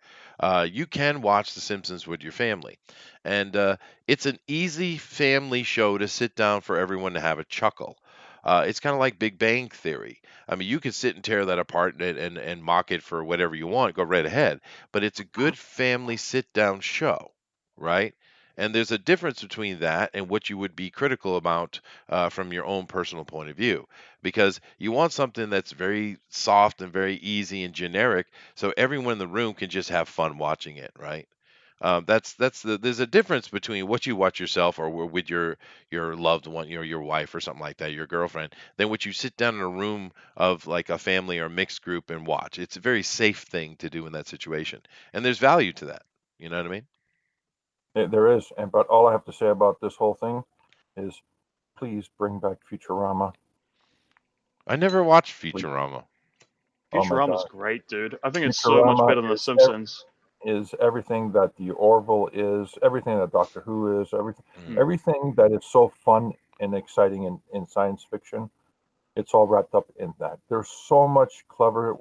You can watch The Simpsons with your family, and it's an easy family show to sit down for everyone to have a chuckle. It's kind of like Big Bang Theory. I mean, you can sit and tear that apart and mock it for whatever you want. Go right ahead. But it's a good family sit down show, right? And there's a difference between that and what you would be critical about from your own personal point of view, because you want something that's very soft and very easy and generic, so everyone in the room can just have fun watching it, right? There's a difference between what you watch yourself or with your loved one, your wife or something like that, your girlfriend, than what you sit down in a room of like a family or mixed group and watch. It's a very safe thing to do in that situation, and there's value to that. You know what I mean? There is, but all I have to say about this whole thing is, please bring back Futurama. I never watched Please. Futurama. Oh my Futurama's God, great, dude. I think it's so much Futurama better than The Simpsons. is everything that the Orville is, everything that Doctor Who is, Mhm. everything that is so fun and exciting in science fiction. It's all wrapped up in that. There's so much clever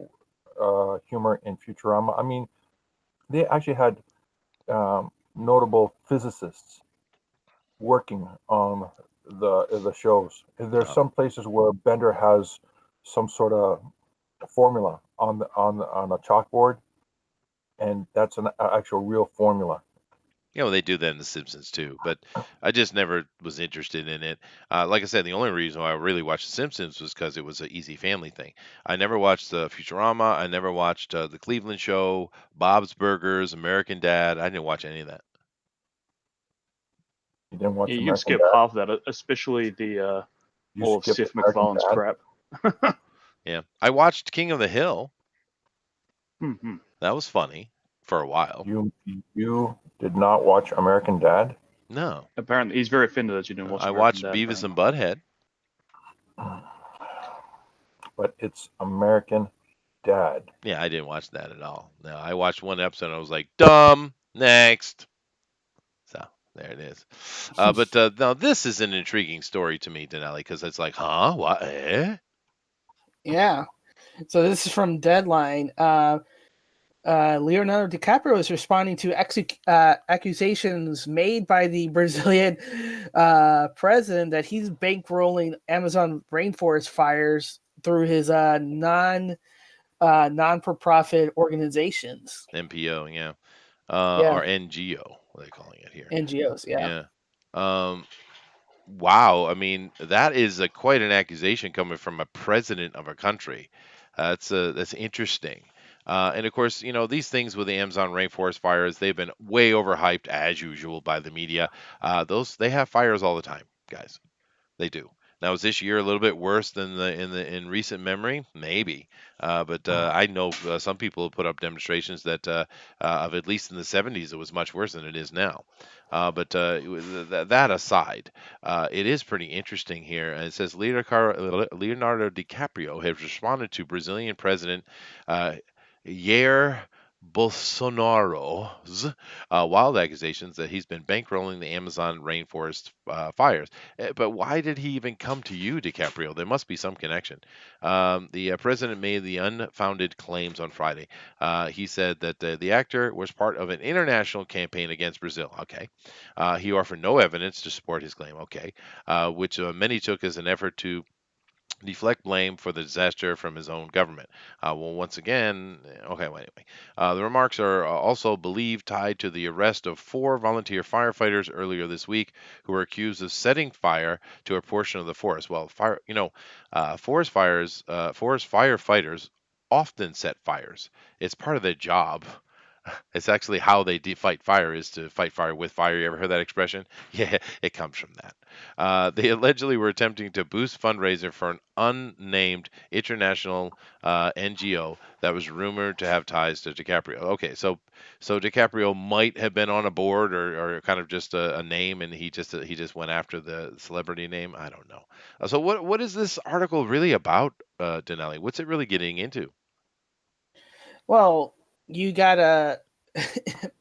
humor in Futurama. I mean, they actually had notable physicists working on the shows. There's Um, some places where Bender has some sort of formula on a chalkboard, and that's an actual real formula. They do that in The Simpsons too, but I just never was interested in it. Like I said, the only reason why I really watched The Simpsons was because it was an easy family thing. I never watched Futurama. I never watched The Cleveland Show, Bob's Burgers, American Dad. I didn't watch any of that. You didn't watch You can American skip Dad. half that, especially the You all of skipped Seth American MacFarlane's Dad. crap. Yeah, I watched King of the Hill. Hmm. That was funny. for a while. You did not watch American Dad? No, Apparently, he's very offended that you didn't watch I American watched Dad. Beavis and apparently. Butthead. But it's American Dad. Yeah, I didn't watch that at all. No, I watched one episode and I was like, dumb. Next. So there it is. But now this is an intriguing story to me, Denali, because it's like, huh? What? Eh? Yeah. So this is from Deadline. Leonardo DiCaprio is responding to accusations made by the Brazilian president that he's bankrolling Amazon rainforest fires through his non-for-profit organizations. NPO, yeah. Yeah, Or NGO, what are they calling it here? NGOs. Yeah. Yeah. Um, wow. I mean, that is quite an accusation coming from a president of a country. That's interesting. And of course, these things with the Amazon rainforest fires, they've been way overhyped as usual by the media. Those they have fires all the time, guys. They do. Now, is this year a little bit worse than in recent memory? Maybe, but I know some people have put up demonstrations that of at least in the 70s it was much worse than it is now. But that aside, it is pretty interesting here. And it says Leonardo DiCaprio has responded to Brazilian President uh, Jair Bolsonaro's wild accusations that he's been bankrolling the Amazon rainforest fires. But why did he even come to you, DiCaprio? There must be some connection. The president made the unfounded claims on Friday. He said that the actor was part of an international campaign against Brazil. Okay. He offered no evidence to support his claim. Okay. Which many took as an effort to deflect blame for the disaster from his own government. Well, once again, okay, well, anyway. The remarks are also believed tied to the arrest of 4 volunteer firefighters earlier this week who were accused of setting fire to a portion of the forest. Well, forest firefighters often set fires. It's part of their job. It's actually how they fight fire is to fight fire with fire. You ever heard that expression? Yeah, it comes from that. They allegedly were attempting to boost fundraiser for an unnamed international NGO that was rumored to have ties to DiCaprio. Okay, so DiCaprio might have been on a board or kind of just a name, and he just went after the celebrity name. I don't know. So what is this article really about, Denali? What's it really getting into? Well, you got a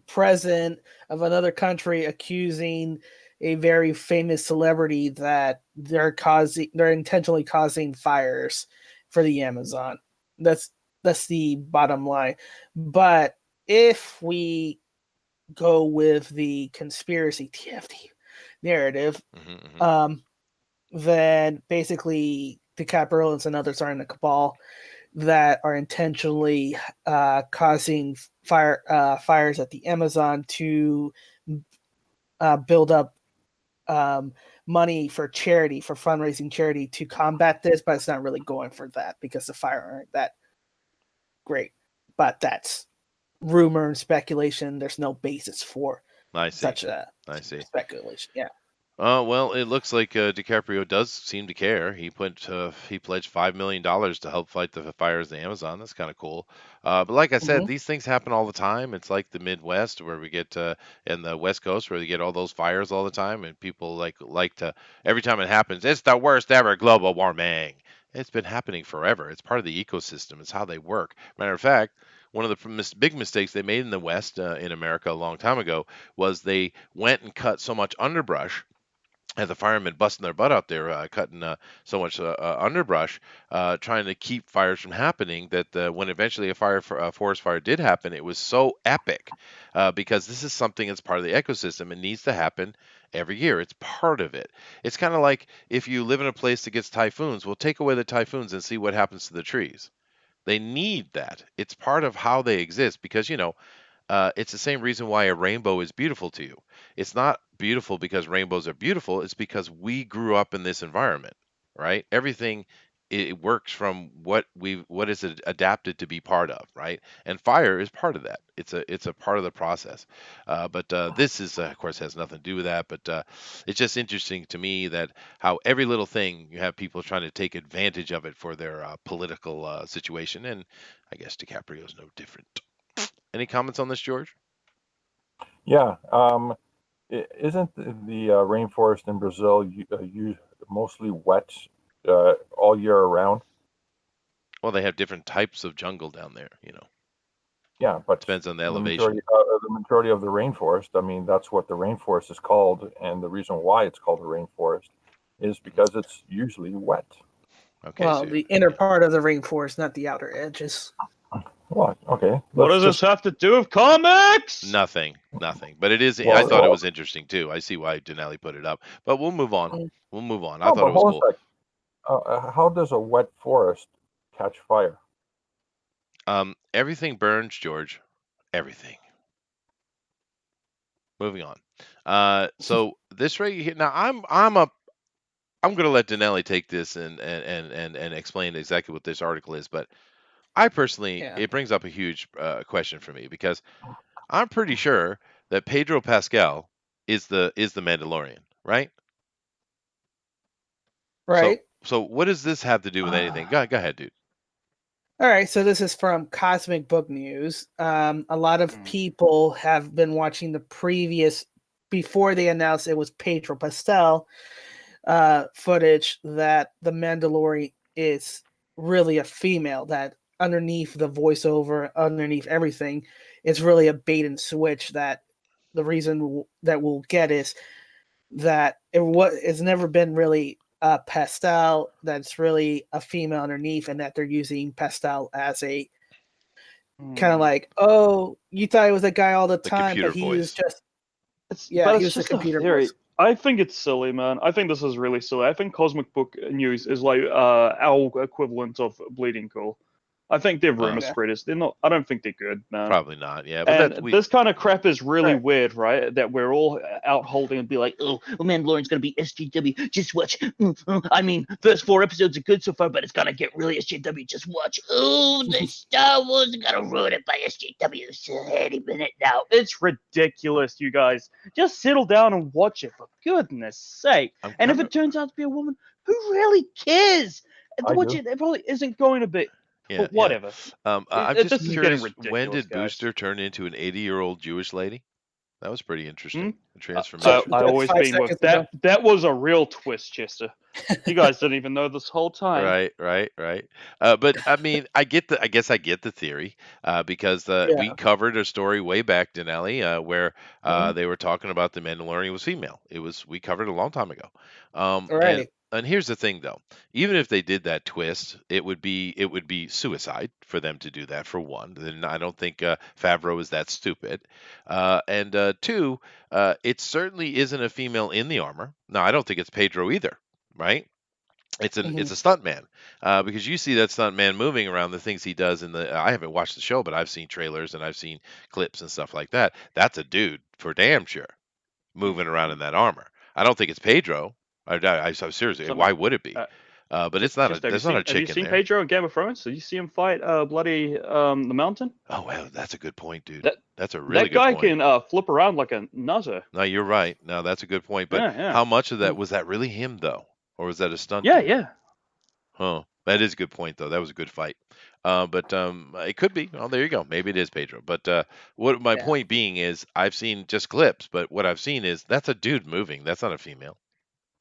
president of another country accusing a very famous celebrity that they're intentionally causing fires for the Amazon. That's the bottom line. But if we go with the conspiracy TFT narrative, Hmm. um, then basically DiCaprio and others are in the cabal that are intentionally causing fires at the Amazon to build up um, money for charity, for fundraising charity to combat this, but it's not really going for that because the fire aren't that great. But that's rumor and speculation. There's no basis for I see. such a I see. speculation. Yeah. Well, it looks like DiCaprio does seem to care. He pledged $5 million to help fight the fires in the Amazon. That's kind of cool. But like I said, Mm-hmm. these things happen all the time. It's like the Midwest where we get and the West Coast where we get all those fires all the time, and people like to every time it happens, it's the worst ever global warming. It's been happening forever. It's part of the ecosystem. It's how they work. Matter of fact, one of the big mistakes they made in the West in America a long time ago was they went and cut so much underbrush as the firemen busting their butt out there cutting so much underbrush, trying to keep fires from happening. That when eventually a forest fire did happen, it was so epic because this is something that's part of the ecosystem. It needs to happen every year. It's part of it. It's kind of like if you live in a place that gets typhoons. Well, take away the typhoons and see what happens to the trees. They need that. It's part of how they exist because it's the same reason why a rainbow is beautiful to you. It's not beautiful because rainbows are beautiful. It's because we grew up in this environment, right? Everything it works from what is it adapted to be part of, right? And fire is part of that. It's a part of the process. But this is of course has nothing to do with that. But it's just interesting to me that how every little thing you have people trying to take advantage of it for their political situation, and I guess DiCaprio is no different. Any comments on this, George? Yeah. Isn't the rainforest in Brazil mostly wet all year around? Well, they have different types of jungle down there. Yeah, but Depends on the the elevation. majority of the rainforest, I mean, that's what the rainforest is called, and the reason why it's called a rainforest is because it's usually wet. Okay, Well, so the inner part of the rainforest, not the outer edges. Well, okay. What Let's does just this have to do with comics? nothing. But it is. I well, thought it well, was interesting too. I see why Denali put it up. But we'll move on. Mm. We'll move on. I no, thought but it was hold cool. on a sec. How does a wet forest catch fire? Everything burns, George. Everything. Moving on. So this right here. Now I'm gonna let Denali take this and explain exactly what this article is. But I personally, Yeah. it brings up a huge question for me because I'm pretty sure that Pedro Pascal is the Mandalorian, right? So Right. so what does this have to do with anything? Go ahead, dude. All right. So this is from Cosmic Book News. A lot of Hmm. people have been watching the previous, before they announced it was Pedro Pascal, footage that the Mandalorian is really a female, that underneath the voiceover, underneath everything, it's really a bait and switch. That the reason that we'll get is that it's never been really a Pastel that's really a female underneath, and that they're using Pastel as a kind of Hmm. like, oh, you thought it was a guy all the The time, but computer he was voice. just But he it's was the just a computer theory. voice. I think it's silly, man. I think this is really silly. I think Cosmic Book News is like our equivalent of Bleeding Cool. I think they're rumor Yeah. spreaders. They're not. I don't think they're good, man. Probably not. Yeah, but And this kind of crap is really Right. weird, right? That we're all out holding and be like, oh, Mandalorian's gonna be SJW. Just watch. I mean, first 4 episodes are good so far, but it's gonna get really SJW. Just watch. Oh, the Star Wars are gonna ruin it by SJW any minute now. It's ridiculous, you guys. Just settle down and watch it, for goodness sake. I'm And if kind of it turns out to be a woman, who really cares? I Watch do. it probably isn't going to be. yeah, But whatever. I'm This just is getting curious. When ridiculous, did guys. Booster turn into an 80-year-old Jewish lady? That was pretty Hmm? interesting. The I transformation. always 5 been with seconds that. ago. That was a real twist, Chester. You guys didn't even know this whole time. Right. But I mean, I guess I get the theory because we Yeah. covered a story way back, Denali, where Mhm. they were talking about the Mandalorian was female. We covered it a long time ago. And Right. here's the thing, though. Even if they did that twist, it would be suicide for them to do that. For one, then I don't think Favreau is that stupid. And two, it certainly isn't a female in the armor. Now, I don't think it's Pedro either, right? It's Mhm. a stunt man because you see that stunt man moving around the things he does in the. I haven't watched the show, but I've seen trailers and I've seen clips and stuff like that. That's a dude for damn sure moving around in that armor. I don't think it's Pedro. So seriously, Something. why would it be? But it's not a. Chester, There's not a have you chick in seen there. Pedro in Game of Thrones? Did you see him fight bloody the Mountain? Oh well, that's a good point, dude. That That's a really that good guy point. can flip around like a nutter. No, you're right. No, that's a good point. But Yeah, how much of that Mm. was that really him though, or was that a stunt yeah, dude? yeah. Huh. That is a good point, though. That was a good fight. But it could be. Oh, there you go. Maybe it is Pedro. But what my Yeah. point being is, I've seen just clips, but what I've seen is that's a dude moving. That's not a female,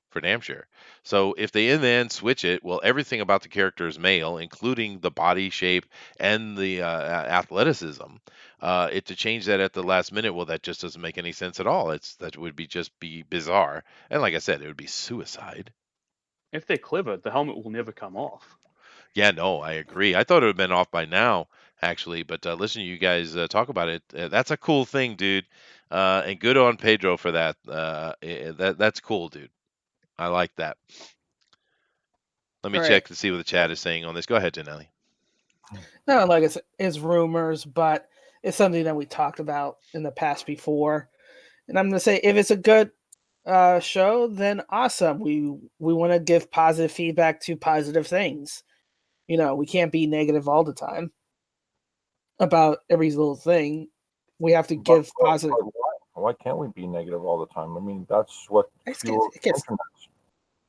for damn sure. So if they in the end switch it, well, everything about the character is male, including the body shape and the athleticism. It to change that at the last minute, well, that just doesn't make any sense at all. That would be just be bizarre. And like I said, it would be suicide. If they're clever, the helmet will never come off. Yeah, no, I agree. I thought it would have been off by now, actually, but listening to you guys talk about it, that's a cool thing, dude. And good on Pedro for that. That's cool, dude. I like that. Let me Right. check to see what the chat is saying on this. Go ahead, Janelli. No, like it's rumors, but it's something that we talked about in the past before. And I'm gonna say, if it's a good show, then awesome. We want to give positive feedback to positive things. We can't be negative all the time about every little thing. We have to But, give positive. why can't we be negative all the time? I mean, that's what fuels It gets internet.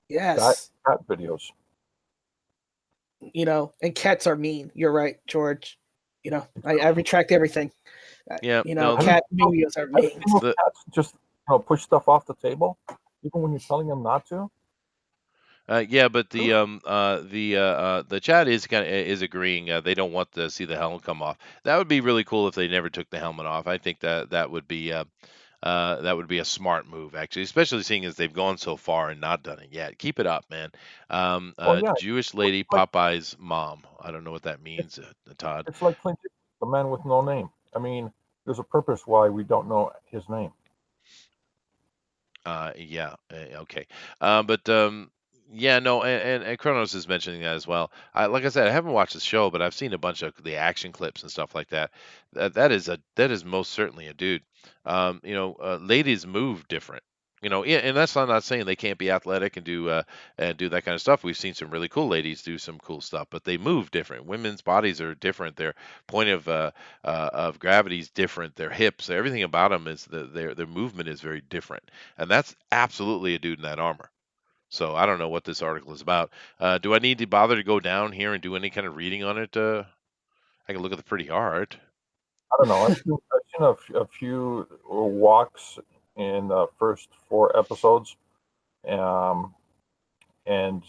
yes, Cat videos. and cats are mean. You're right, George. I retract everything. Yeah, no, Cat videos are Have you mean. seen those the cats just push stuff off the table, even when you're telling them not to? yeah, but the chat is agreeing. They don't want to see the helmet come off. That would be really cool if they never took the helmet off. I think that would be a smart move, actually, especially seeing as they've gone so far and not done it yet. Keep it up, man. Well, yeah, Jewish lady, like Popeye's mom. I don't know what that it's means, Todd. it's like Clint, Eastwood, the man with no name. I mean, there's a purpose why we don't know his name. Yeah, okay. But yeah, no, and Kronos is mentioning that as well. Like I said, I haven't watched the show, but I've seen a bunch of the action clips and stuff like that. That is most certainly a dude. Ladies move different. Yeah, and that's I'm not saying they can't be athletic and do that kind of stuff. We've seen some really cool ladies do some cool stuff, but they move different. Women's bodies are different. Their point of gravity is different. Their hips, everything about them is their movement is very different, and that's absolutely a dude in that armor. So I don't know what this article is about. Do I need to bother to go down here and do any kind of reading on it? I can look at the pretty art. I don't know. I've seen a few walks in the first 4 episodes, um, and,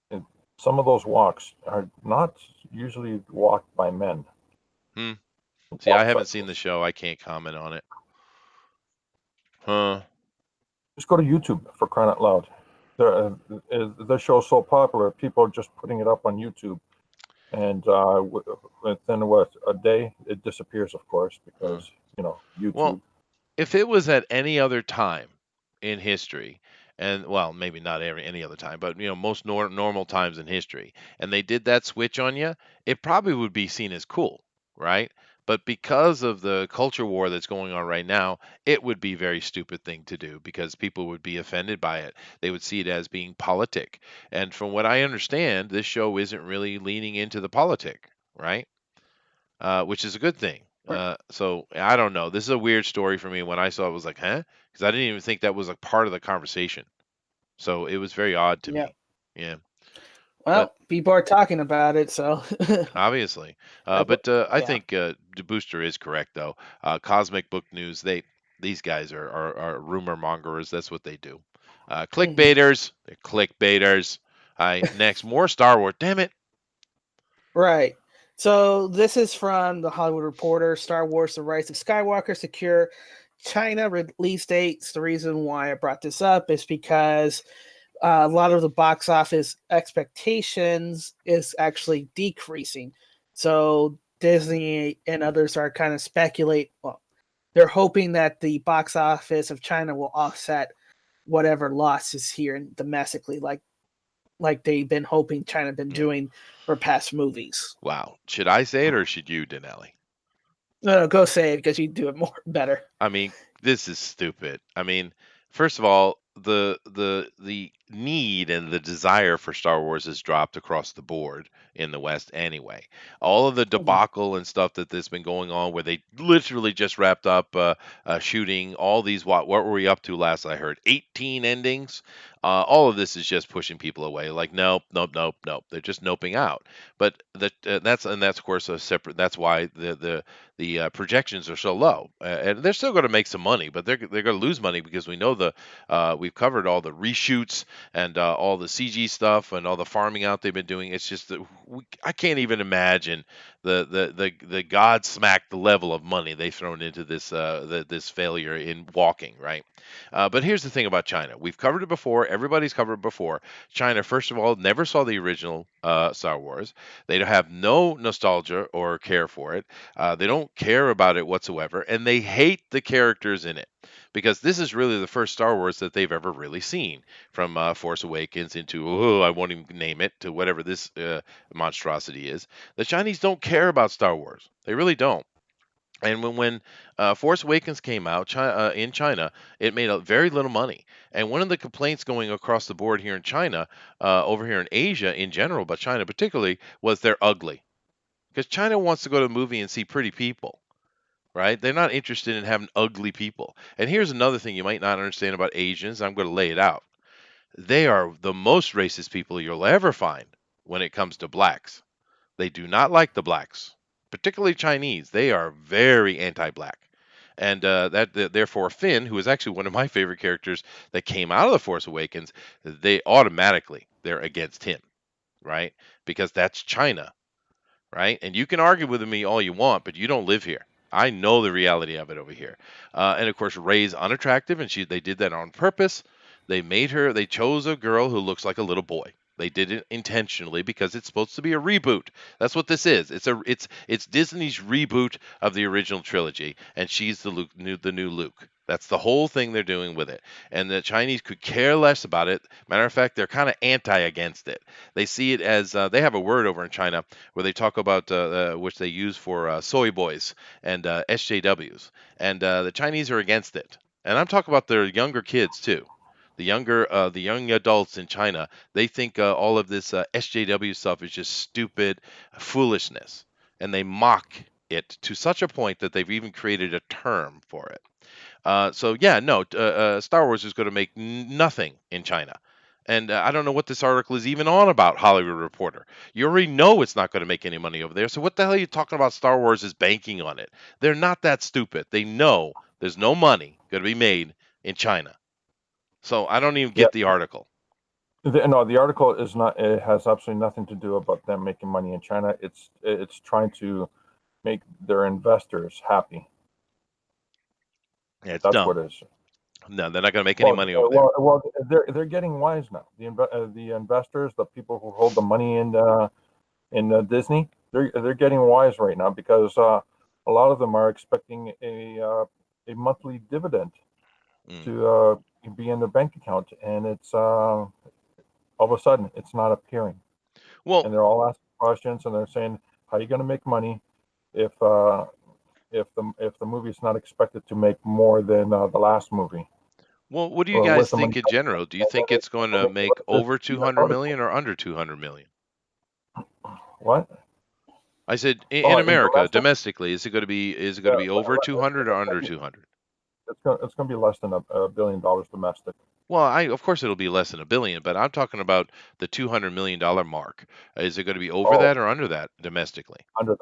and some of those walks are not usually walked by men. Hmm. See, I Walk haven't seen the cycles. show. I can't comment on it. Huh. Just go to YouTube, for crying out loud. The show's so popular, people are just putting it up on YouTube, and within a day it disappears, of course, Huh. because Well, YouTube. if it was at any other time in history, and well, maybe not any other time, but most normal times in history, and they did that switch on you, it probably would be seen as cool, right? But because of the culture war that's going on right now, it would be a very stupid thing to do because people would be offended by it. They would see it as being politic. And from what I understand, this show isn't really leaning into the politic, right? Which is a good thing. Right. So I don't know. This is a weird story for me. When I saw it, I was like, huh? Because I didn't even think that was a part of the conversation. So it was very odd to Yeah. me. Yeah, but Well, people are talking about it, so obviously, that's what. I Yeah. think the booster is correct though. Cosmic Book News, these guys are rumor mongers. That's what they do. Mhm. Clickbaiters, they're clickbaiters. Next, more Star Wars. Damn it. Right. So this is from the Hollywood Reporter. Star Wars: The Rise of Skywalker secure China release dates. The reason why I brought this up is because a lot of the box office expectations is actually decreasing. So Disney and others are kind of speculate. Well, they're hoping that the box office of China will offset whatever losses here domestically, like they've been hoping China been Yeah. doing for past movies. Wow. Should I say it or should you, Denali? No, go say it because you do it more better. I mean, this is stupid. I mean, first of all, the need and the desire for Star Wars has dropped across the board in the West anyway. All of the Mhm. debacle and stuff that's been going on, where they literally just wrapped up shooting all these. What were we up to last? I heard 18 endings. All of this is just pushing people away. Like, nope, nope, nope, nope. They're just noping out. But that's of course a separate. That's why the projections are so low, and they're still going to make some money, but they're going to lose money because we know we've covered all the reshoots and all the CG stuff and all the farming out they've been doing. It's just that I can't even imagine the God smacked the level of money they've thrown into this failure in walking, right? But here's the thing about China. We've covered it before. Everybody's covered it before. China, first of all, never saw the original Star Wars. They have no nostalgia or care for it. They don't care about it whatsoever, and they hate the characters in it because this is really the first Star Wars that they've ever really seen, from Force Awakens into I won't even name it, to whatever this monstrosity is. The Chinese don't care about Star Wars. They really don't. And when Force Awakens came out in China, it made a very little money. And one of the complaints going across the board here in China, over here in Asia in general, but China particularly, was they're ugly. Because China wants to go to a movie and see pretty people, right? They're not interested in having ugly people. And here's another thing you might not understand about Asians. I'm going to lay it out. They are the most racist people you'll ever find when it comes to blacks. They do not like the blacks. particularly Chinese, they are very anti-black. And therefore Finn, who is actually one of my favorite characters that came out of the Force Awakens, they're against him, right? Because that's China, right? And you can argue with me all you want, but you don't live here. I know the reality of it over here. And of course, Rey's unattractive, and they did that on purpose. They chose a girl who looks like a little boy. They did it intentionally because it's supposed to be a reboot. That's what this is. It's Disney's reboot of the original trilogy, and she's the new Luke. That's the whole thing they're doing with it. And the Chinese could care less about it. Matter of fact, they're kind of anti against it. They see it as they have a word over in China where they talk about which they use for soy boys and SJWs, and the Chinese are against it. And I'm talking about their younger kids too. The young adults in China, they think all of this SJW stuff is just stupid foolishness, and they mock it to such a point that they've even created a term for it. So yeah, no, Star Wars is going to make nothing in China. And I don't know what this article is even on about, Hollywood Reporter. You already know it's not going to make any money over there. So what the hell are you talking about Star Wars is banking on it? They're not that stupid. They know there's no money going to be made in China. So I don't even get the article. No, the article is not. It has absolutely nothing to do about them making money in China. It's trying to make their investors happy. Yeah, it's That's dumb. what it is. No, they're not going to make any money over there. Well, they're getting wise now. The investors, the people who hold the money in Disney, they're getting wise right now because a lot of them are expecting a monthly dividend to be in their bank account, and it's all of a sudden it's not appearing. Well, and they're all asking questions, and they're saying, "How are you going to make money if the movie's not expected to make more than the last movie?" well, what do you Or guys where's the think money in coming general? Do you think it's going to from? make over This 200 million or under 200 million? What? I said Oh, in in America, domestic? domestically, is it going to be over 200 or under 200? It's going to be less than $1 billion domestic. Well, of course it'll be less than a billion, but I'm talking about the $200 million mark. Is it going to be over Oh, that or under that domestically? under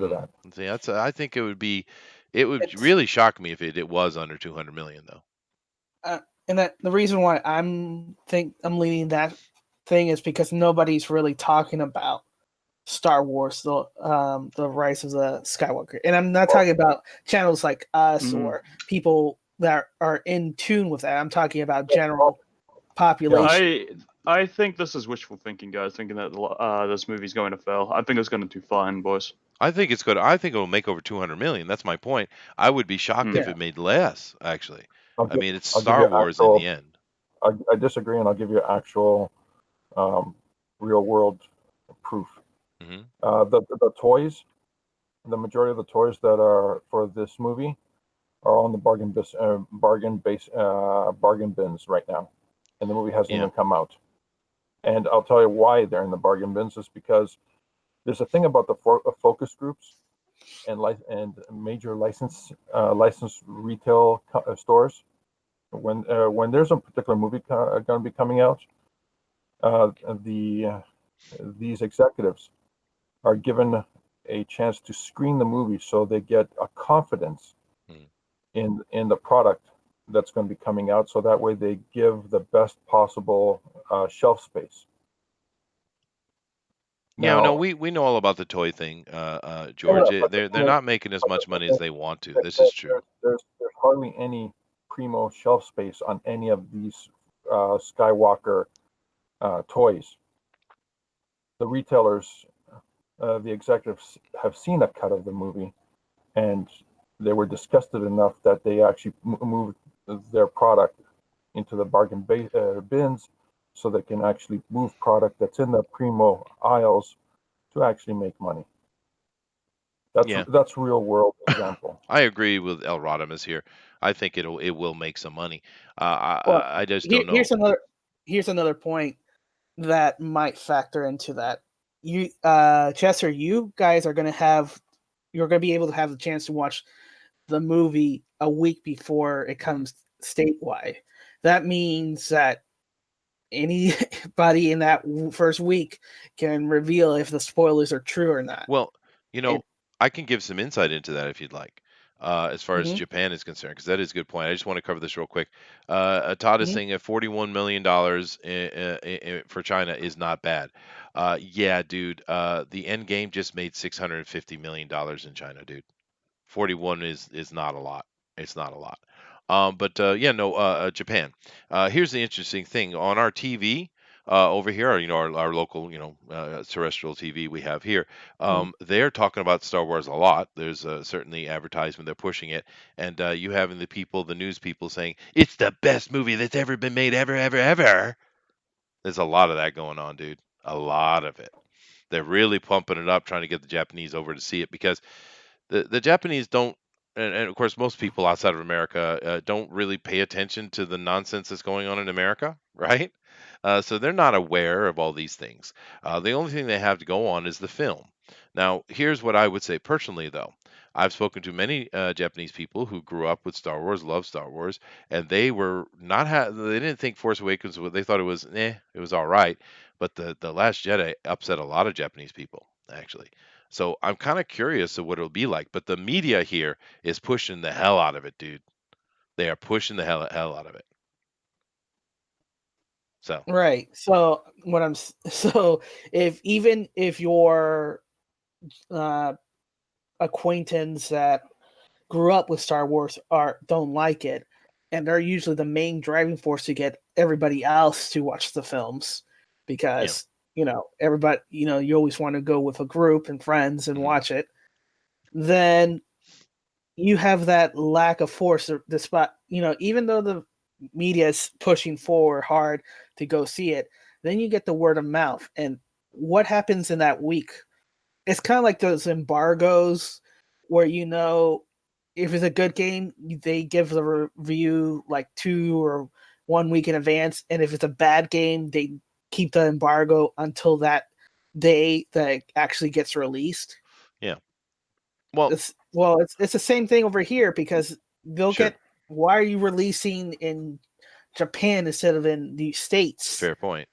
that. See, I think it would It's really shock me if it was under 200 million though. and that the reason why I'm leading that thing is because nobody's really talking about Star Wars, the Rise of the Skywalker, and I'm not talking about channels like us or people that are in tune with that. I'm talking about general population. I think this is wishful thinking, guys. Thinking that this movie's going to fail. I think it's going to do fine, boys. I think it's good. I think it'll make over 200 million. That's my point. I would be shocked if it made less. Actually, I mean it's Star Wars in the end. I disagree, and I'll give you actual real world proof. The toys, the majority of the toys that are for this movie are on the bargain bins right now, and the movie hasn't even come out. And I'll tell you why they're in the bargain bins is because there's a thing about the focus groups and major license retail stores. When there's a particular movie going to be coming out, these executives are given a chance to screen the movie so they get a confidence in the product that's going to be coming out, so that way they give the best possible shelf space. Yeah, no, we know all about the toy thing, George. They're not making as much money as they want to. This is true. There's hardly any primo shelf space on any of these Skywalker toys. The retailers, the executives have seen a cut of the movie, and they were disgusted enough that they actually moved their product into the bargain bins so they can actually move product that's in the primo aisles to actually make money. That's real world example. I agree with El Rodimus here. I think it will make some money. I just don't know. Here's another point that might factor into that. You, Chester, you guys you're gonna be able to have the chance to watch the movie a week before it comes statewide. That means that anybody in that first week can reveal if the spoilers are true or not. Well, You It, know, I can give some insight into that if you'd like, as far as mhm, Japan is concerned, because that is a good point. I just want to cover this real quick. Todd is mhm. saying that $41 million for China is not bad. Yeah, dude. The end game just made $650 million in China, dude. 41 is not a lot. It's not a lot. But yeah, no, Japan. Here's the interesting thing on our TV over here, our local, terrestrial TV we have here. Mhm. They're talking about Star Wars a lot. There's certainly advertisement. They're pushing it, and you having the news people saying it's the best movie that's ever been made, ever, ever, ever. There's a lot of that going on, dude. A lot of it. They're really pumping it up, trying to get the Japanese over to see it because the Japanese don't, and of course most people outside of America don't really pay attention to the nonsense that's going on in America, right? So they're not aware of all these things. The only thing they have to go on is the film. Now, here's what I would say personally, though. I've spoken to many Japanese people who grew up with Star Wars, love Star Wars, and they were not they didn't think Force Awakens they thought it was it was all right, but the Last Jedi upset a lot of Japanese people actually. So I'm kind of curious of what it'll be like. But the media here is pushing the hell out of it, dude. They are pushing the hell out of it. So Right. So so if your uh, acquaintance that grew up with Star Wars are don't like it, and they're usually the main driving force to get everybody else to watch the films yeah, because everybody you always want to go with a group and friends and hmm watch it. Then you have that lack of force despite even though the media is pushing forward hard to go see it, then you get the word of mouth. And what happens in that week, it's kind of like those embargoes where if it's a good game they give the review like 2 or 1 week in advance, and if it's a bad game they keep the embargo until that day that it actually gets released. yeah. Well, It's the same thing over here because they'll sure. get, why are you releasing in Japan instead of in the States? Fair point.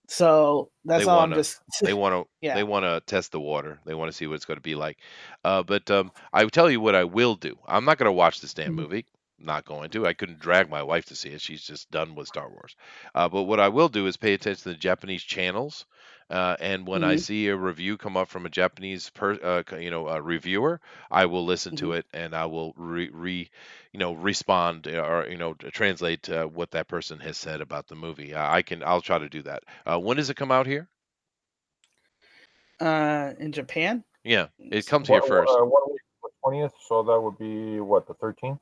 So They that's all I'm wanna just they wanna yeah. they wanna test the water. They want to see what it's going to be like. But I will tell you what I will do. I'm not going to watch this damn Mhm, movie. Not going to. I couldn't drag my wife to see it. She's just done with Star Wars. But what I will do is pay attention to the Japanese channels. And when I mhm, see a review come up from a Japanese a reviewer, I will listen to mhm. it and I will respond or translate what that person has said about the movie. I'll try to do that. When does it come out here? In Japan, Yeah, it so comes here first. What week? The 20th. So that would be what, the 13th?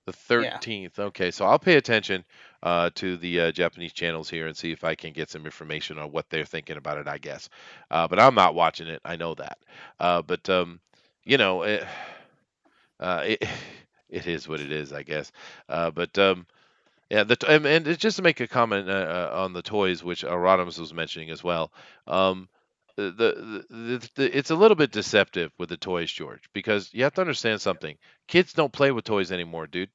The yeah. 13th. Okay, so I'll pay attention to the Japanese channels here and see if I can get some information on what they're thinking about it, I guess. But I'm not watching it. I know that. But you know, it, it it is what it is, I guess. But yeah, and just to make a comment on the toys, which Rodimus was mentioning as well. It's a little bit deceptive with the toys, George, because you have to understand something. Kids don't play with toys anymore, dude.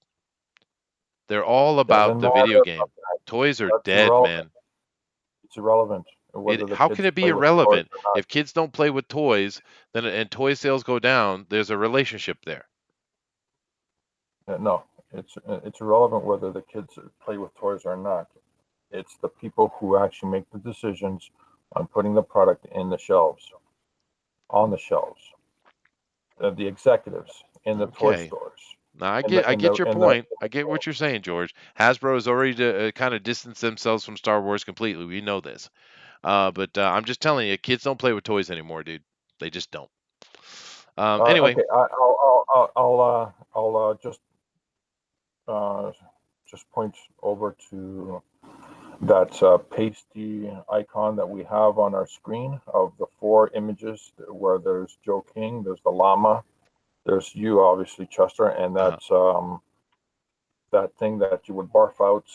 They're all about Doesn't the video matter. game. Toys are That's dead, irrelevant. man. It's irrelevant whether the How can kids it be play with toys irrelevant? or not. If kids don't play with toys, then and toy sales go down, there's a relationship there. No, it's irrelevant whether the kids play with toys or not. It's the people who actually make the decisions on putting the product in the shelves, on the shelves. The executives in the toy Okay. stores, Now I in get the I in the get your in the point. I get what you're saying, George. Hasbro has already kind of distanced themselves from Star Wars completely. We know this. But I'm just telling you, kids don't play with toys anymore, dude. They just don't. Anyway, Okay, I'll uh, just point over to that pasty icon that we have on our screen of the four images where there's Joe King, there's the llama, there's you, obviously, Chester, and uh, that's that thing that you would barf out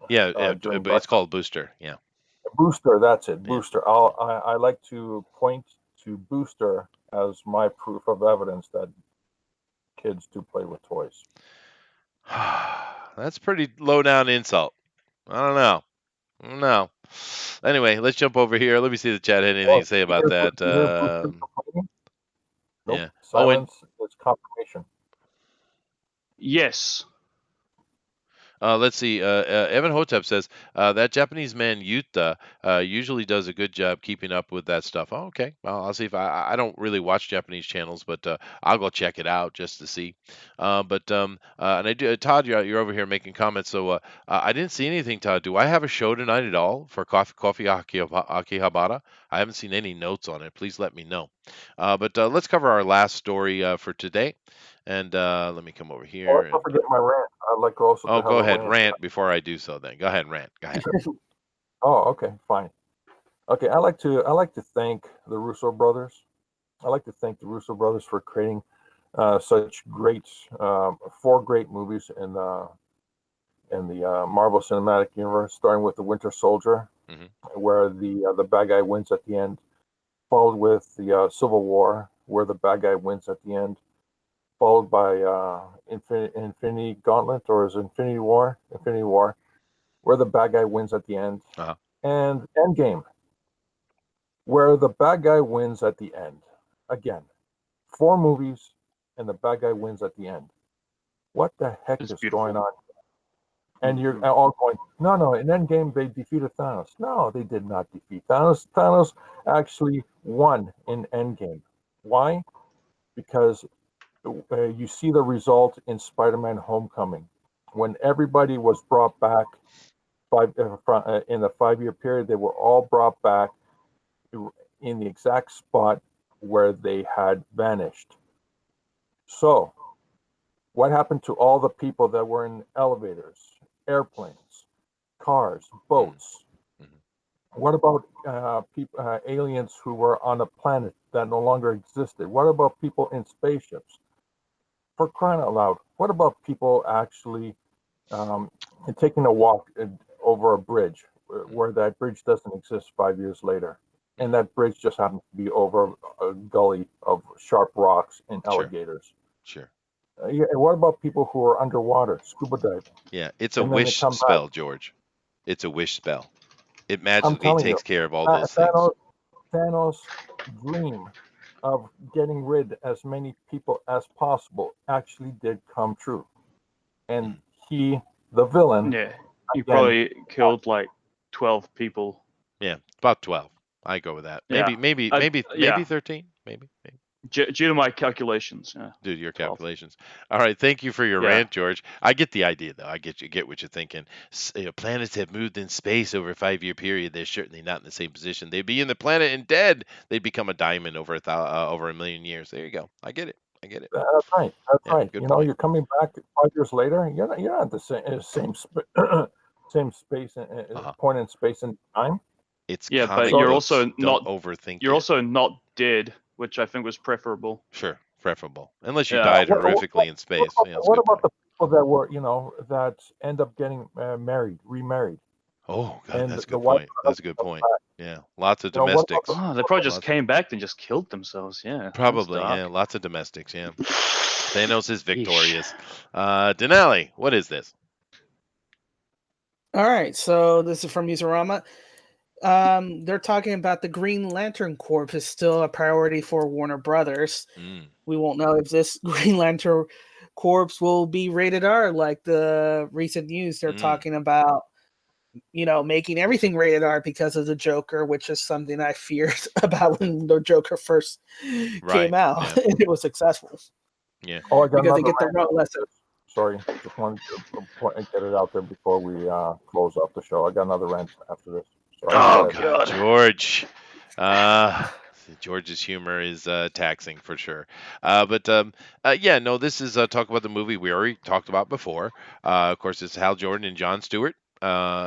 yeah, during but it's breakfast. called Booster. Yeah, Booster, that's it, yeah. Booster. I like to point to Booster as my proof of evidence that kids do play with toys. That's pretty low down insult. I don't know. I don't know. Anyway, let's jump over here. Let me see if the chat had anything Oh, to say about that. you hear Bruce Lee complaining? Nope. Yeah. Oh, and Silence is confirmation. Yes. let's see. Evan Hotep says that Japanese man Yuta usually does a good job keeping up with that stuff. Oh, okay. Well, I'll see if I don't really watch Japanese channels, but I'll go check it out just to see. And I do. Todd, you're over here making comments. So I didn't see anything. Todd, do I have a show tonight at all for Coffee Akihabara? I haven't seen any notes on it. Please let me know. But let's cover our last story for today. And let me come over Oh, here let's not and. forget my rant. I'd like also Oh, to have go a ahead, rant. rant before I do so. Then go ahead, rant. Go ahead. Oh, okay, fine. Okay, I like to thank the Russo brothers. I like to thank the Russo brothers for creating such great 4 great movies in the Marvel Cinematic Universe, starting with the Winter Soldier, Hmm. where the bad guy wins at the end, followed with the Civil War, where the bad guy wins at the end, followed by Infinity Gauntlet, or is it Infinity War? Infinity War, where the bad guy wins at the end, Uh-huh. and Endgame, where the bad guy wins at the end. Again, 4 movies, and the bad guy wins at the end. What the heck It's is beautiful. going on? And you're all going, no, no, in Endgame they defeated Thanos. No, they did not defeat Thanos. Thanos actually won in Endgame. Why? Because you see the result in Spider-Man: Homecoming, when everybody was brought back in the 5-year period. They were all brought back in the exact spot where they had vanished. So, what happened to all the people that were in elevators, airplanes, cars, boats? Mhm. What about aliens who were on a planet that no longer existed? What about people in spaceships? For crying out loud, what about people actually um, taking a walk over a bridge where that bridge doesn't exist 5 years later? And that bridge just happens to be over a gully of sharp rocks and Sure, alligators. sure. Yeah, and what about people who are underwater, scuba diving, Yeah, it's a and then they wish come back? spell, George. It's a wish spell. It I'm magically telling you, takes care of all those things. Thanos' dream of getting rid as many people as possible actually did come true. And Mhm. he, the villain, Yeah. You again, probably killed like 12 people. Yeah, about 12. I go with that. Yeah. Maybe Yeah. 13. Maybe. Due to my calculations. Yeah. Do your 12. calculations. All right, thank you for your Yeah. rant, George. I get the idea, though. I get what you're thinking. Planets have moved in space over a 5-year period. They're certainly not in the same position. They'd be in the planet and dead. They'd become a diamond over a million years. There you go. I get it. I get it. that's right. That's Yeah, right. good point. You're coming back 5 years later. You're not the same space Uh-huh. point in space and time. It's Yeah, but comic So books. Don't overthink you're it. also not dead, which I think was preferable. Sure, preferable. Unless you Yeah. died horrifically in space. Yeah, that's a what good about point. the people that were that end up getting remarried, Oh, God, and that's a the good wife point. comes That's a good point. back? Yeah, lots of What about domestics. Oh, they probably just Lots of, came back and just killed themselves. Yeah. That's probably, yeah, dark. lots of domestics. Yeah. Thanos is Yeesh. victorious. Denali, what is this? All right, so this is from Newsarama. They're talking about the Green Lantern Corps is still a priority for Warner Brothers. Mm, We won't know if this Green Lantern Corps will be rated R, like the recent news. They're mm. talking about, making everything rated R because of the Joker, which is something I feared about when the Joker first Right. came out, Yeah. and it was successful Yeah. Oh, I got because they another get the rant wrong after lesson. this. Sorry, just wanted to get it out there before we close off the show. I got another rant after this. Sorry, go Oh Oh ahead. God, God. George. Uh, George's humor is taxing for sure. Yeah, no, this is talk about the movie we already talked about before. Of course, it's Hal Jordan and John Stewart.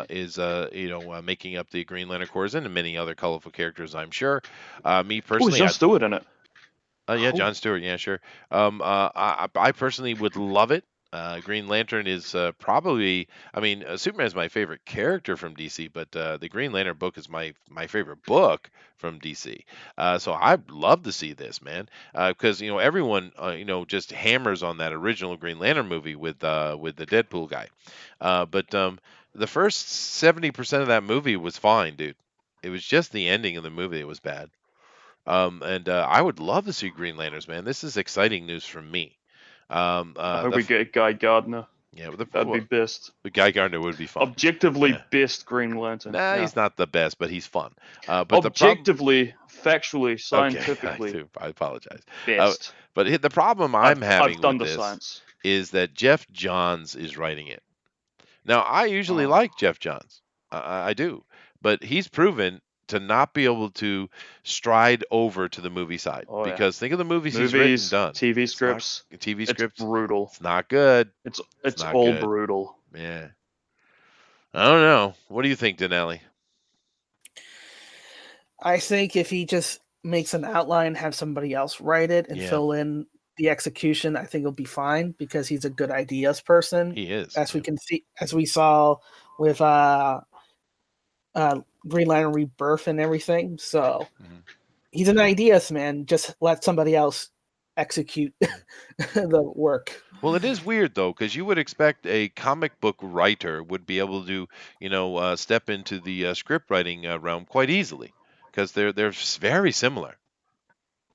Is making up the Green Lantern Corps and many other colorful characters, I'm sure. Me Oh, is personally, John Stewart in it? yeah, Cool. John Stewart. Yeah, sure. I personally would love it. Green Lantern is probably. I mean, Superman is my favorite character from DC, but the Green Lantern book is my favorite book from DC. So I'd love to see this, man, because everyone just hammers on that original Green Lantern movie with the Deadpool guy, but the first 70% of that movie was fine, dude. It was just the ending of the movie that was bad. And I would love to see Green Lanterns, man. This is exciting news from me. I hope we get Guy Gardner. Yeah, That'd be best. the Guy Gardner would be fun. Objectively Yeah. best Green Lantern. Nah, yeah. he's not the best, but he's fun. But Objectively, factually, okay, scientifically, I apologize. best. But the problem I'm having I've done with the this science. is that Jeff Johns is writing it. Now, I usually like Jeff Johns. I do. But he's proven to not be able to stride over to the movie side. Oh, yeah. Because think of the movies he's written and done. TV scripts. TV It's scripts. brutal. It's not good. It's not all good. brutal. Yeah. I don't know. What do you think, Dinale? I think if he just makes an outline, have somebody else write it and fill in the execution, I think it'll be fine because he's a good ideas person. He is. As we can see, as we saw with Green Lantern Rebirth and everything. So he's an ideas man. Just let somebody else execute the work. Well, it is weird though, because you would expect a comic book writer would be able to, step into the script writing realm quite easily, because they're very similar,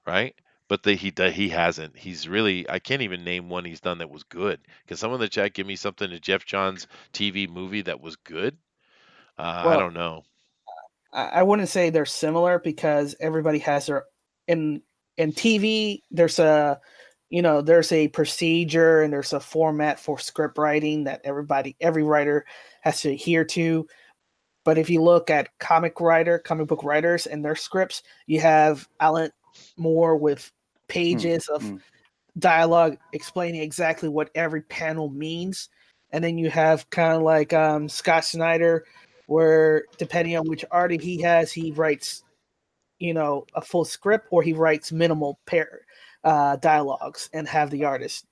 right? But he hasn't. He's really, I can't even name one he's done that was good. Can someone in the chat give me something to Jeff Johns TV movie that was good? I don't know. I wouldn't say they're similar because everybody has their in TV. There's a procedure and there's a format for script writing that every writer has to adhere to. But if you look at comic book writers and their scripts, you have Alan Moore with pages of dialogue explaining exactly what every panel means. And then you have kind of like Scott Snyder, where depending on which artist he has, he writes, a full script or he writes minimal dialogues and have the artist,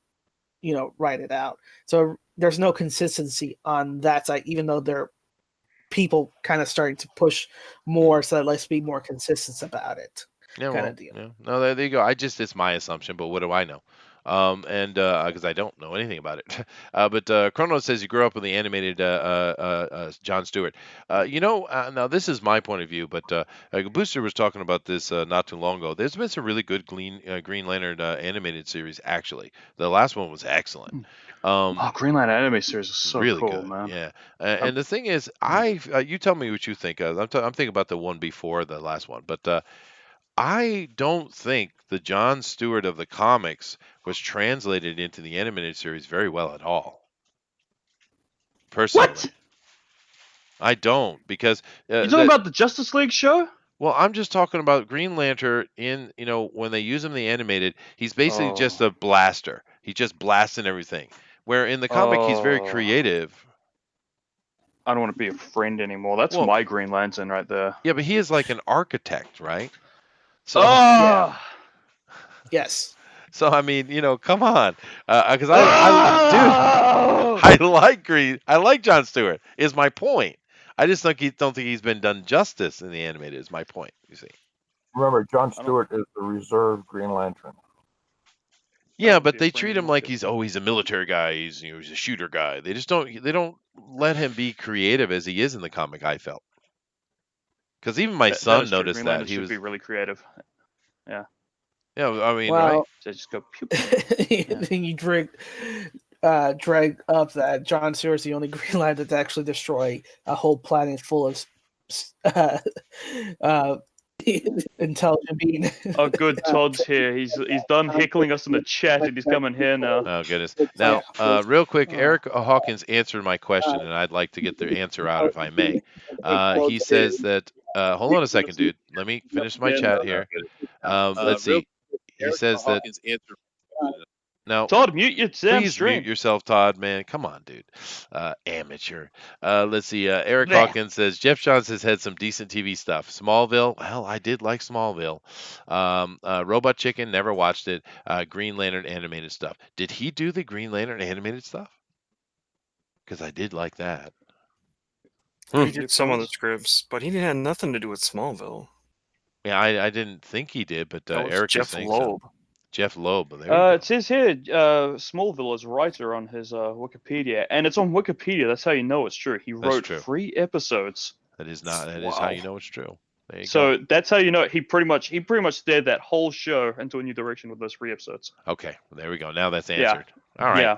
write it out. So there's no consistency on that side, even though they're people kind of starting to push more. So let's be more consistent about it. Yeah, kind of deal. Yeah. No, there you go. It's my assumption, but what do I know? And because I don't know anything about it. But Chrono says you grew up with the animated John Stewart. Now this is my point of view, but Booster was talking about this not too long ago. There's been some really good Green Lantern animated series. Actually, the last one was excellent. Green Lantern anime series is so really cool, good, man. yeah. And the thing is, you tell me what you think. I'm thinking about the one before the last one, but I don't think the John Stewart of the comics was translated into the animated series very well at all. Personally, what? I don't, because you talking about the Justice League show? Well, I'm just talking about Green Lantern in, when they use him in the animated, he's basically just a blaster. He's just blasting everything. Where in the comic, he's very creative. I don't want to be a friend anymore. That's my Green Lantern right there. Yeah, but he is like an architect, right? So, yeah. Yes. So I mean, come on, because I like John Stewart. Is my point. I just don't think he's been done justice in the animated. Is my point. You see. Remember, John Stewart is the reserve Green Lantern. Yeah, but they treat him like he's a military guy. He's a shooter guy. They don't let him be creative as he is in the comic. I felt. Because even my son noticed that he was be really creative. Yeah. Yeah, I mean, well, right? So just go. Then you drag up that John Stewart's the only Green Lantern that's actually destroy a whole planet full of intelligent being. Oh, good. Todd's here. He's done heckling us in the chat, and he's coming here now. Oh goodness! Now, real quick, Eric Hawkins answered my question, and I'd like to get the answer out if I may. He says that. Hold on a second, dude. Let me finish my chat here. Let's see. He says that. Now, Todd, mute your please mute yourself, Todd. Man, come on, dude. Amateur. Let's see. Eric Hawkins says Jeff Johns has had some decent TV stuff. Smallville. Well, I did like Smallville. Robot Chicken. Never watched it. Green Lantern animated stuff. Did he do the Green Lantern animated stuff? Because I did like that. He did some of the scripts, but he didn't have nothing to do with Smallville. Yeah, I didn't think he did, but That was Eric Jeff is saying Loeb. so. Jeff Loeb. There you go. It says here, Smallville is writer on his Wikipedia, and it's on Wikipedia. That's how you know it's true. He wrote true. 3 episodes. That is not. That is how you know it's true. There you So go. that's how you know he pretty much steered that whole show into a new direction with those 3 episodes. Okay, there we go. Now that's Yeah. answered. All right. Yeah.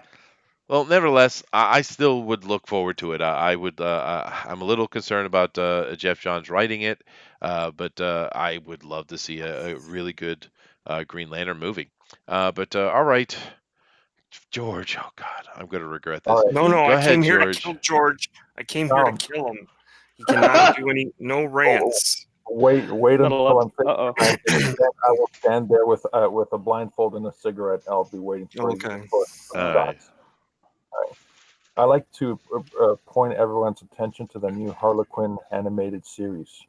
Well, nevertheless, I still would look forward to it. I would. I'm a little concerned about Jeff Johns writing it, but I would love to see a really good Green Lantern movie. But all right, George. Oh God, I'm going to regret this. All right. No, Go I ahead, came here to George. kill George. I came here to Um, kill him. He cannot do no rants. Wait Not until allowed. I'm finished. And I will stand there with a blindfold and a cigarette. I'll be waiting for you Okay. for All right. shots. I like to point everyone's attention to the new Harlequin animated series.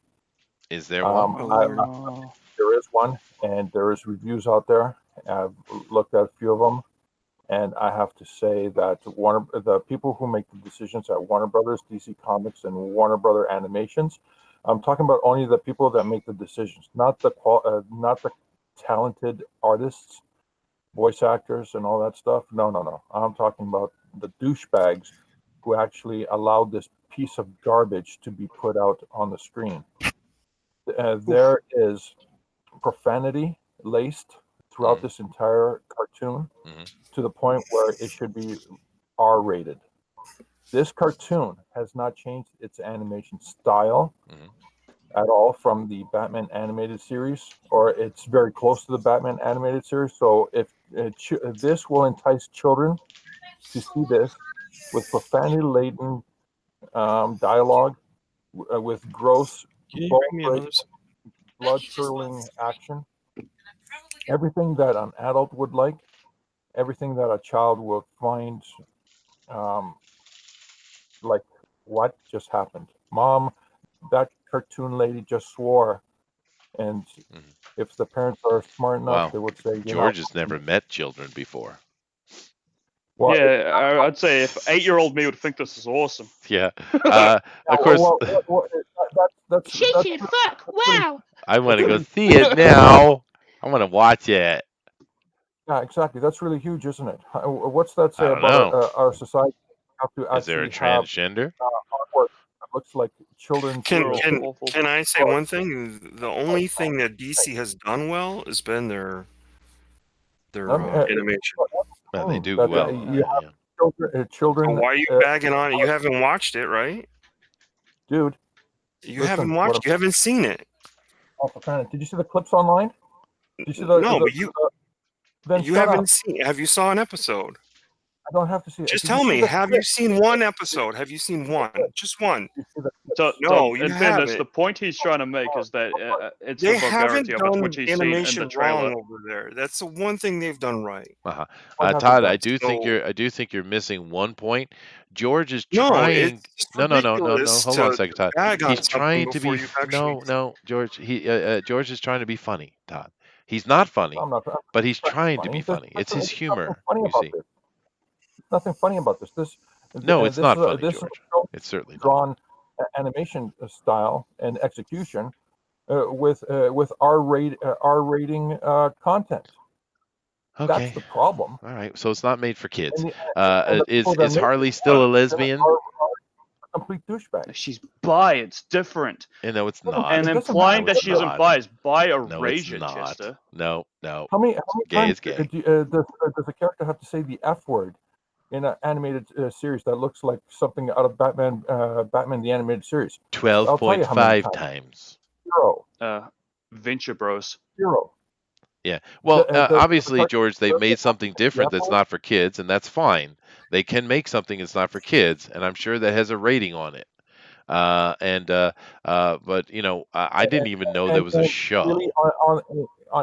Is there one? There is one, and there is reviews out there. I've looked at a few of them, and I have to say that the people who make the decisions at Warner Brothers, DC Comics, and Warner Brother Animations, I'm talking about only the people that make the decisions, not the talented artists, voice actors, and all that stuff. No. I'm talking about the douchebags who actually allowed this piece of garbage to be put out on the screen. There is profanity laced throughout this entire cartoon to the point where it should be R-rated. This cartoon has not changed its animation style at all from the Batman animated series, or it's very close to the Batman animated series. So if this will entice children to see this with profanity-laden dialogue, with gross, Can you bring me another? blood-curdling action, everything that an adult would like, everything that a child would find like, what just happened? Mom, that cartoon lady just swore. And if the parents are smart enough, they would say, George has never met children before. Well, yeah, I'd say if 8-year-old me would think this is awesome. Yeah. Of course. That's Shit, fuck, wow. I want to go see it now. I want to watch it. Yeah, exactly. That's really huge, isn't it? What's that say I don't about know. Our society? Have to Is there a actually have transgender? artwork that looks like children's. Can I say one thing? The only thing that DC has done well has been their animation. Well, they do well. You have children. So why are you bagging on it? You haven't watched it, right? Dude. You haven't watched. You haven't seen it. Did you see the clips online? Did you see the, no, the, but you. Then you haven't seen. Have you saw an episode? I don't have to see it. Just tell me. Have you seen one episode? Have you seen one? Just one. So, no, in fairness, the point he's trying to make is that it's they the haven't vulgarity of it, done which he's seen in the animation trailer. wrong over there. That's the one thing they've done right. Todd, I do think you're missing one point. George is trying. No. Hold on a second, Todd. He's trying to be. No, George. George is trying to be funny, Todd. He's not funny, but he's trying to be funny. It's his humor. You see. Nothing funny about this. No, it's not funny, George. It's certainly drawn animation style and execution with R rating content. Okay. That's the problem. All right, so it's not made for kids. Is Harley still a lesbian? Complete douchebag. She's bi. It's different. No, it's not. And implying that she isn't bi is bi No, it's erasure, not. Chester. No. How many gay times is gay. Does a character have to say the F word in an animated series that looks like something out of Batman the animated series? 12.5 times. 0. Venture Bros. 0. Yeah. Well, obviously, George, they've made something different that's not for kids, and that's fine. They can make something that's not for kids, and I'm sure that has a rating on it. But I didn't even know there was a show. Really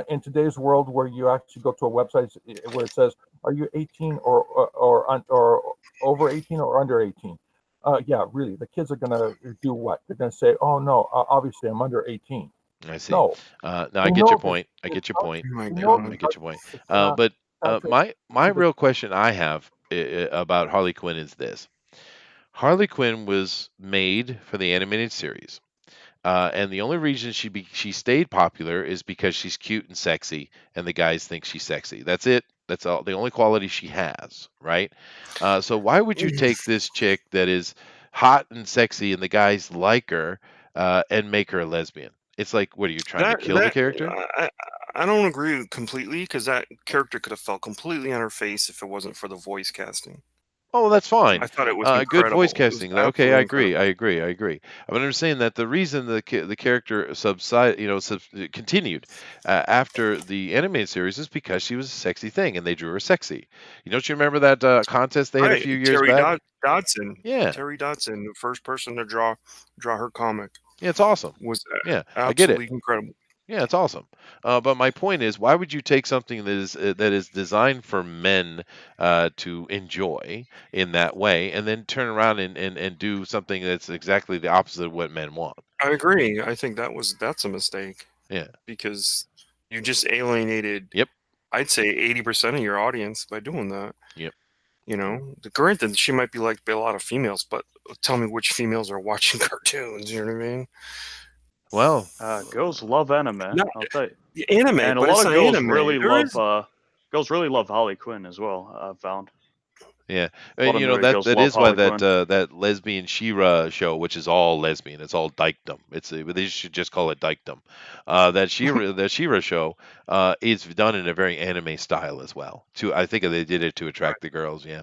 in today's world, where you actually go to a website where it says, "Are you 18 or over 18 or under 18?" Yeah, really, the kids are gonna do what? They're gonna say, "Oh no, obviously I'm under 18." I see. No, I get your point. I get your point. But my real question I have about Harley Quinn is this: Harley Quinn was made for the animated series. And the only reason she stayed popular is because she's cute and sexy, and the guys think she's sexy. That's it. That's all. The only quality she has, right? So why would you take this chick that is hot and sexy, and the guys like her, and make her a lesbian? It's like, what are you trying to kill the character? I don't agree completely, because that character could have fell completely on her face if it wasn't for the voice casting. Oh, well, that's fine. I thought it was Good voice incredible. It was casting. Okay, I absolutely agree. incredible. I agree. I agree. But I'm saying that the reason the character continued after the animated series is because she was a sexy thing, and they drew her sexy. Don't you remember that contest they had a Right, few years back? Dodson. Yeah, Terry Dodson, the first person to draw her comic, yeah, it's awesome. was Yeah, I get it. absolutely incredible. Yeah, it's awesome. But my point is, why would you take something that is designed for men to enjoy in that way, and then turn around and do something that's exactly the opposite of what men want? I agree. I think that's a mistake, Yeah. because you just alienated, Yep. I'd say 80% of your audience by doing that. Yep. Granted, she might be liked by a lot of females, but tell me which females are watching cartoons. You know what I mean? Well, Girls love anime. No, I'll tell you. anime, And a but it's lot of not girls anime. really There love is- girls really love Harley Quinn as well. I've found. yeah, A lot of movie that girls that love is why Harley Quinn. that lesbian Shira show, which is all lesbian, it's all dykedom. They should just call it dykedom. That Shira show is done in a very anime style as well. I think they did it to attract the girls. Yeah.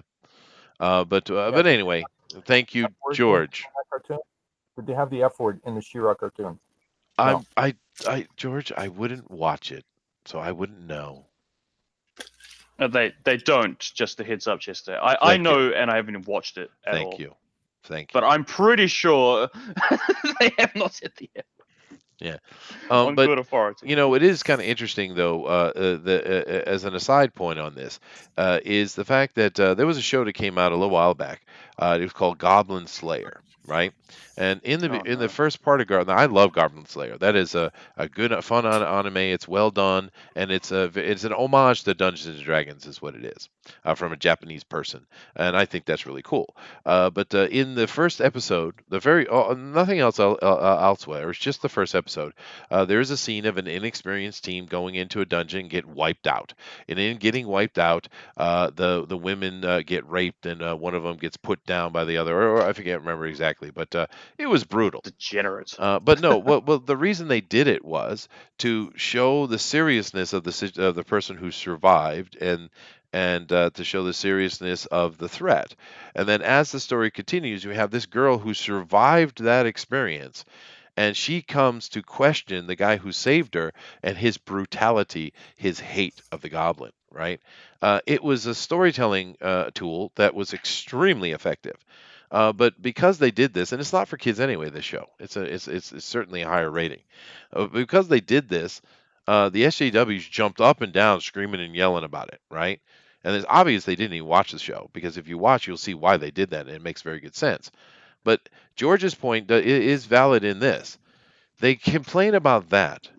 Yeah, But anyway, thank you, F word in George. that cartoon? Did they have the F word in the She-Ra cartoon? I'm I George, I wouldn't watch it, so I wouldn't know. They don't. Just a heads up, Chester. I Thank you. know, and I haven't even watched it at all. Thank you. But I'm pretty sure they have not said the F. Yeah. On But good authority. it is kind of interesting though. As an aside point on this, is the fact that there was a show that came out a little while back. It was called Goblin Slayer, right? And in the Oh, in the no. first part of Goblin, I love Goblin Slayer. That is a good, fun anime. It's well done, and it's an homage to Dungeons and Dragons, is what it is, from a Japanese person, and I think that's really cool. But in the first episode, nothing else elsewhere. It's just the first episode. There is a scene of an inexperienced team going into a dungeon and get wiped out. And in getting wiped out, the women get raped, and one of them gets put down by the other, or I forget, remember exactly, but it was brutal. Degenerate. But no, well, the reason they did it was to show the seriousness of the person who survived, and to show the seriousness of the threat. And then as the story continues, you have this girl who survived that experience, and she comes to question the guy who saved her and his brutality, his hate of the goblin, right? It was a storytelling tool that was extremely effective. But because they did this, and it's not for kids anyway, this show, it's certainly a higher rating. Because they did this, the SJWs jumped up and down screaming and yelling about it, right? And it's obvious they didn't even watch the show, because if you watch, you'll see why they did that, and it makes very good sense. But George's point is valid in this. They complain about that,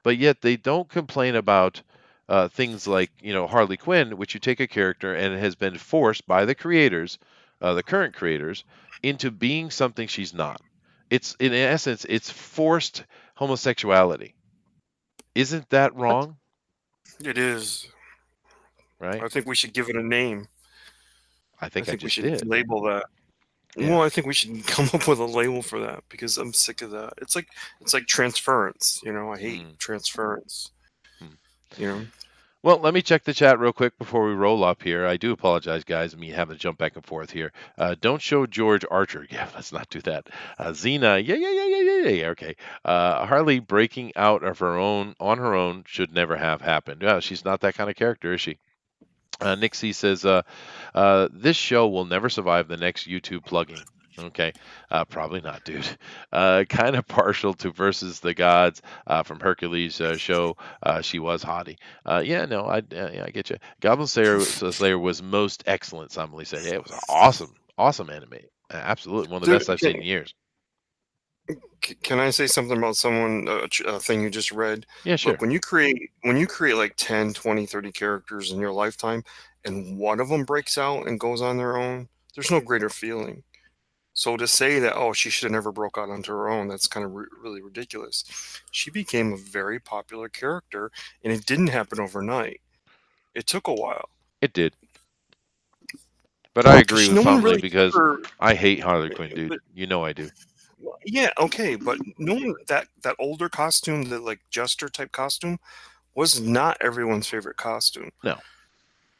but yet they don't complain about things like, Harley Quinn, which you take a character and it has been forced by the creators, the current creators, into being something she's not. It's, in essence, it's forced homosexuality. Isn't that wrong? It is. Right? I think we should give it a name. I I think I think we just should did. label that. Yeah. Well, I think we should come up with a label for that, because I'm sick of that. It's like transference. I hate transference. Well, let me check the chat real quick before we roll up here. I do apologize, guys. Me having to jump back and forth here. Don't show George Archer. Yeah, let's not do that. Xena, yeah. Okay. Harley breaking out of her own on her own should never have happened. Yeah, she's not that kind of character, is she? Nixie says, this show will never survive the next YouTube plugging. Okay, probably not, dude. Kind of partial to Versus the Gods from Hercules show. She was hottie. Yeah, no, I get you. Goblin Slayer was most excellent. Somebody said, yeah, it was awesome anime. Absolutely, one of the best I've seen in years. Can I say something about a thing you just read? Yeah, sure. Look, when you create like 10, 20, 30 characters in your lifetime, and one of them breaks out and goes on their own, there's no greater feeling. So to say that, oh, she should have never broke out onto her own, that's kind of really ridiculous. She became a very popular character, and it didn't happen overnight. It took a while. It did. But I agree with No one Somaly really because ever, I hate Harley Quinn, dude. but, You know I do. yeah, okay, but no one, that older costume, the like Jester type costume, was not everyone's favorite costume. No.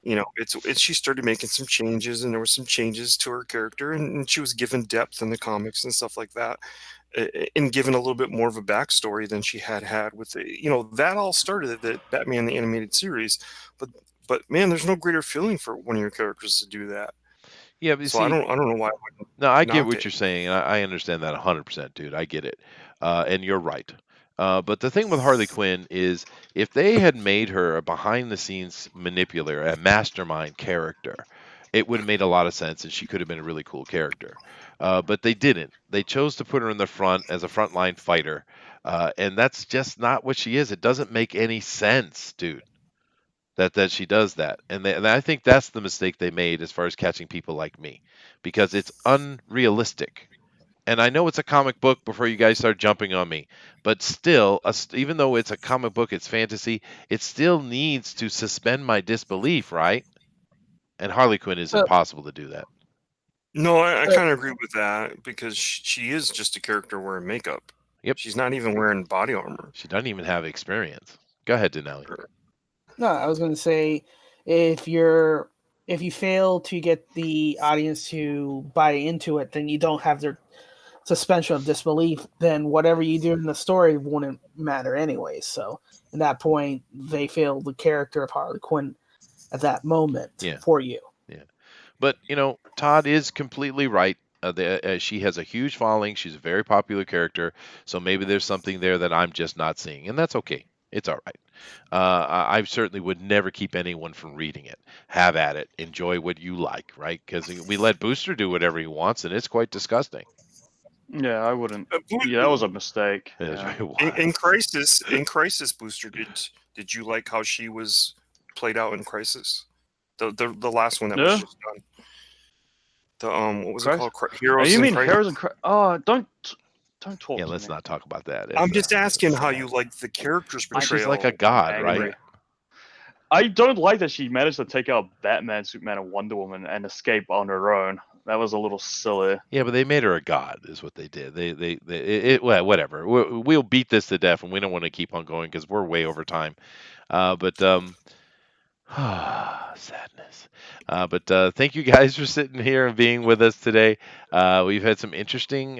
You know, it's she started making some changes, and there were some changes to her character, and she was given depth in the comics and stuff like that, and given a little bit more of a backstory than she had with the, you know, that all started at the Batman the Animated Series, but man, there's no greater feeling for one of your characters to do that. Yeah, but So see, I don't know why I wouldn't no, I get knock what it. you're saying, and I understand that 100%, dude. I get it, and you're right. But the thing with Harley Quinn is, if they had made her a behind-the-scenes manipulator, a mastermind character, it would have made a lot of sense, and she could have been a really cool character. But they didn't. They chose to put her in the front as a frontline fighter, and that's just not what she is. It doesn't make any sense, dude. That she does that, and I think that's the mistake they made as far as catching people like me, because it's unrealistic. And I know it's a comic book before you guys start jumping on me, but still, even though it's a comic book, it's fantasy, it still needs to suspend my disbelief, right? And Harley Quinn is So, impossible to do that. No, I so kind of agree with that, because she is just a character wearing makeup. Yep. She's not even wearing body armor. She doesn't even have experience. Go ahead, Denali. no, I was going to say, if you fail to get the audience to buy into it, then you don't have their suspension of disbelief. Then whatever you do in the story wouldn't matter anyway. So at that point, they failed the character of Harley Quinn at that moment Yeah. for you. Yeah. But, you know, Todd is completely right. She has a huge following. She's a very popular character. So maybe there's something there that I'm just not seeing. And that's okay. It's all right. I certainly would never keep anyone from reading it. Have at it. Enjoy what you like, right? Because we let Booster do whatever he wants, and it's quite disgusting. Yeah, I wouldn't. Yeah, that was a mistake. It is Yeah. very wild. In Crisis, Booster, did you like how she was played out in Crisis? The last one that was Yeah. just done. The what was Crisis? it called? Oh, Heroes you in mean Crisis? Heroes and Oh, don't talk Yeah, to let's me. not talk about that. I'm It's, just asking how you like the character's Well, portrayal. she's like a god, Angry. right? I don't like that she managed to take out Batman, Superman, and Wonder Woman and escape on her own. That was a little silly. Yeah, but they made her a god, is what they did. Well, whatever. We'll beat this to death, and we don't want to keep on going because we're way over time. Sadness. But thank you guys for sitting here and being with us today. We've had some interesting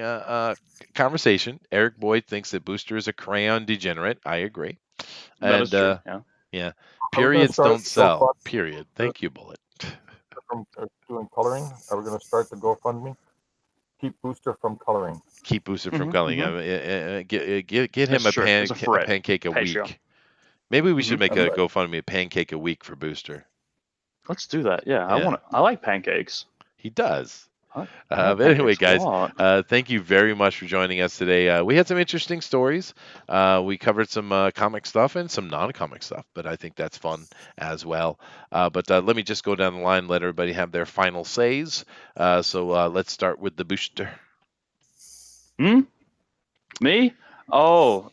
conversation. Eric Boyd thinks that Booster is a crayon degenerate. I agree. That is And true. Yeah. yeah, Are we gonna periods start don't sell. GoFundMe Period. Thank you, Bullet. from doing coloring? Are we going to start the GoFundMe? Keep Booster from coloring. Keep Booster from Mhm, culling. Get him That's true. It's a a threat. pancake a Patreon. week. Maybe we should make I'm a right. GoFundMe a pancake a week for Booster. Let's do that. Yeah, Yeah. I like pancakes. He does. I But like anyway, pancakes a guys, lot. thank you very much for joining us today. We had some interesting stories. We covered some comic stuff and some non-comic stuff, but I think that's fun as well. But let me just go down the line, let everybody have their final says. So let's start with the Booster. Me? Oh,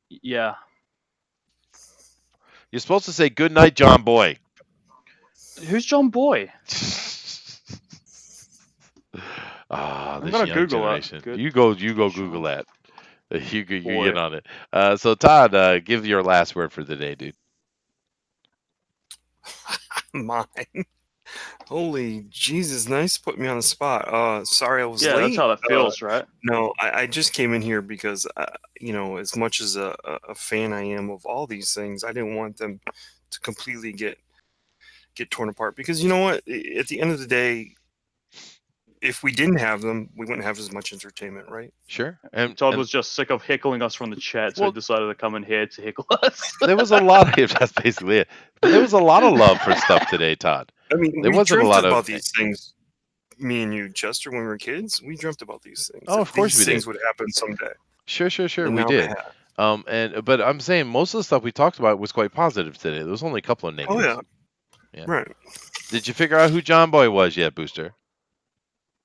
yeah. You're supposed to say good night, John Boy. Who's John Boy? Ah, this gonna young Google that. generation. Good. You go John Google that. You Boy. get on it. So Todd, give your last word for the day, dude. Mine. Holy Jesus, nice to put me on the spot. Sorry I was Yeah, late. that's how that feels, right? No, I just came in here because, you know, as much as a fan I am of all these things, I didn't want them to completely get torn apart. Because you know what? At the end of the day, if we didn't have them, we wouldn't have as much entertainment, right? Sure. And Todd was just sick of heckling us from the chat, so Well- he decided to come in here to heckle us. there was a lot of that's basically it. But there was a lot of love for stuff today, Todd. I mean, There we wasn't a dreamt lot of- about these things. Me and you, Chester, when we were kids, we dreamt about these things. Oh, that of course these we things did. would happen someday. Sure, And we now they did. have. But I'm saying most of the stuff we talked about was quite positive today. There was only a couple of negatives. Oh yeah. Yeah. Right. Did you figure out who John Boy was yet, Booster?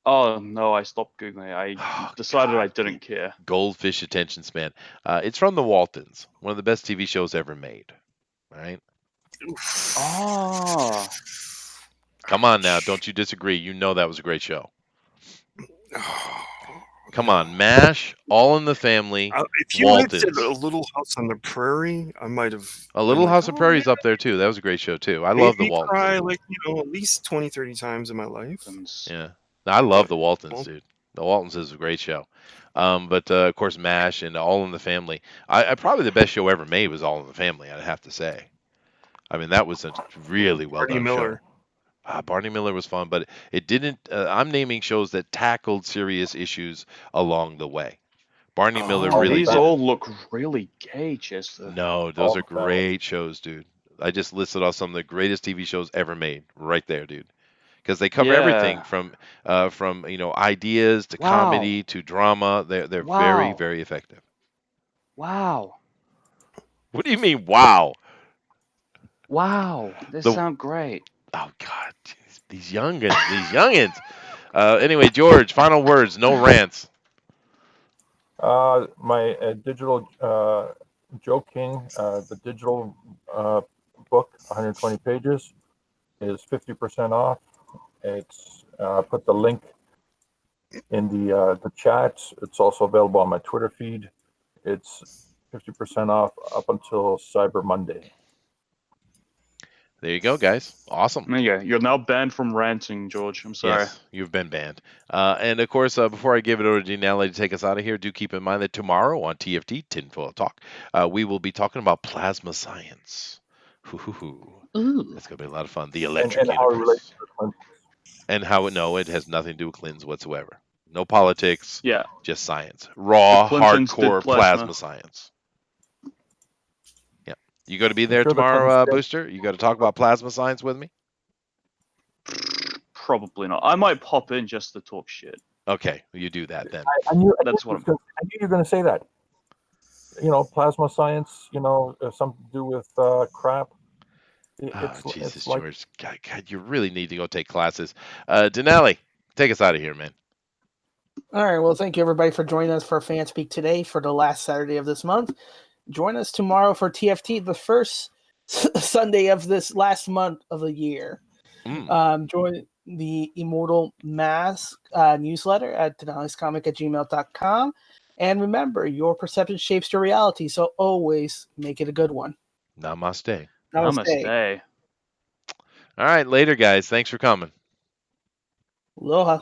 Oh no, I stopped googling it. I Oh, decided I God, didn't care. Goldfish attention span. It's from the Waltons, one of the best TV shows ever made. All right. Oh, Come on now, don't you disagree? You know that was a great show. Come No. on, MASH, All in the Family, If you had said A Waltons. Little House on the Prairie, I might have A been Little like, House of oh Prairie's yeah, up there too. That was a great show too. I made love the me Waltons. cry like at least 20, 30 times in my life. Yeah, I love the Waltons, Well, dude. The Waltons is a great show. But of course, MASH and All in the Family. I probably the best show ever made was All in the Family. I'd have to say. I mean, that was a really well Barney done show. Miller. Barney Miller was fun, but it didn't. I'm naming shows that tackled serious issues along the way. Barney Miller oh, All in the really these Family. didn't. all look really gay, Chester. No, All those in are the Family. great shows, dude. I just listed off some of the greatest TV shows ever made, right there, dude. Because they cover everything Yeah. from ideas to Wow. comedy to drama. They're very Wow. very effective. Wow. What do you mean? Wow. Wow. They The sound great. Oh God, jeez, these youngins. Anyway, George, final words. No rants. My digital Joe King, the digital book, 120 pages, is 50% off. It's put the link in the chats. It's also available on my Twitter feed. It's 50% off up until Cyber Monday. There you go, guys. Awesome. There you go. You're now banned from ranting, George. I'm sorry. Yes, you've been banned. And of course, before I give it over to Dinale to take us out of here, do keep in mind that tomorrow on TFT Tinfoil Talk, we will be talking about plasma science. Hoo-hoo-hoo. Ooh. That's going to be a lot of fun. The And electric how it relates universe. to the Clinton. And how no, it has nothing to do with cleanse whatsoever. No politics, Yeah. just science. The Raw, Clintons did hardcore plasma. plasma science. Yeah. You going to be I'm there sure the tomorrow, Clintons did. Booster? You got to talk about plasma science with me? Probably not. I might pop in just to talk shit. Okay, you do that then. I knew That's what I'm. I knew you were going to say that. Plasma science. Something to do with crap. Oh, Jesus, It's like George. God, you really need to go take classes. Denali, take us out of here, man. All right. Well, thank you everybody for joining us for FanSpeak today for the last Saturday of this month. Join us tomorrow for TFT, the first Sunday of this last month of the year. Join the Immortal Mask newsletter at dinalescomics@gmail.com. And remember, your perception shapes your reality, so always make it a good one. Namaste. Namaste. All right, later, guys. Thanks for coming. Aloha.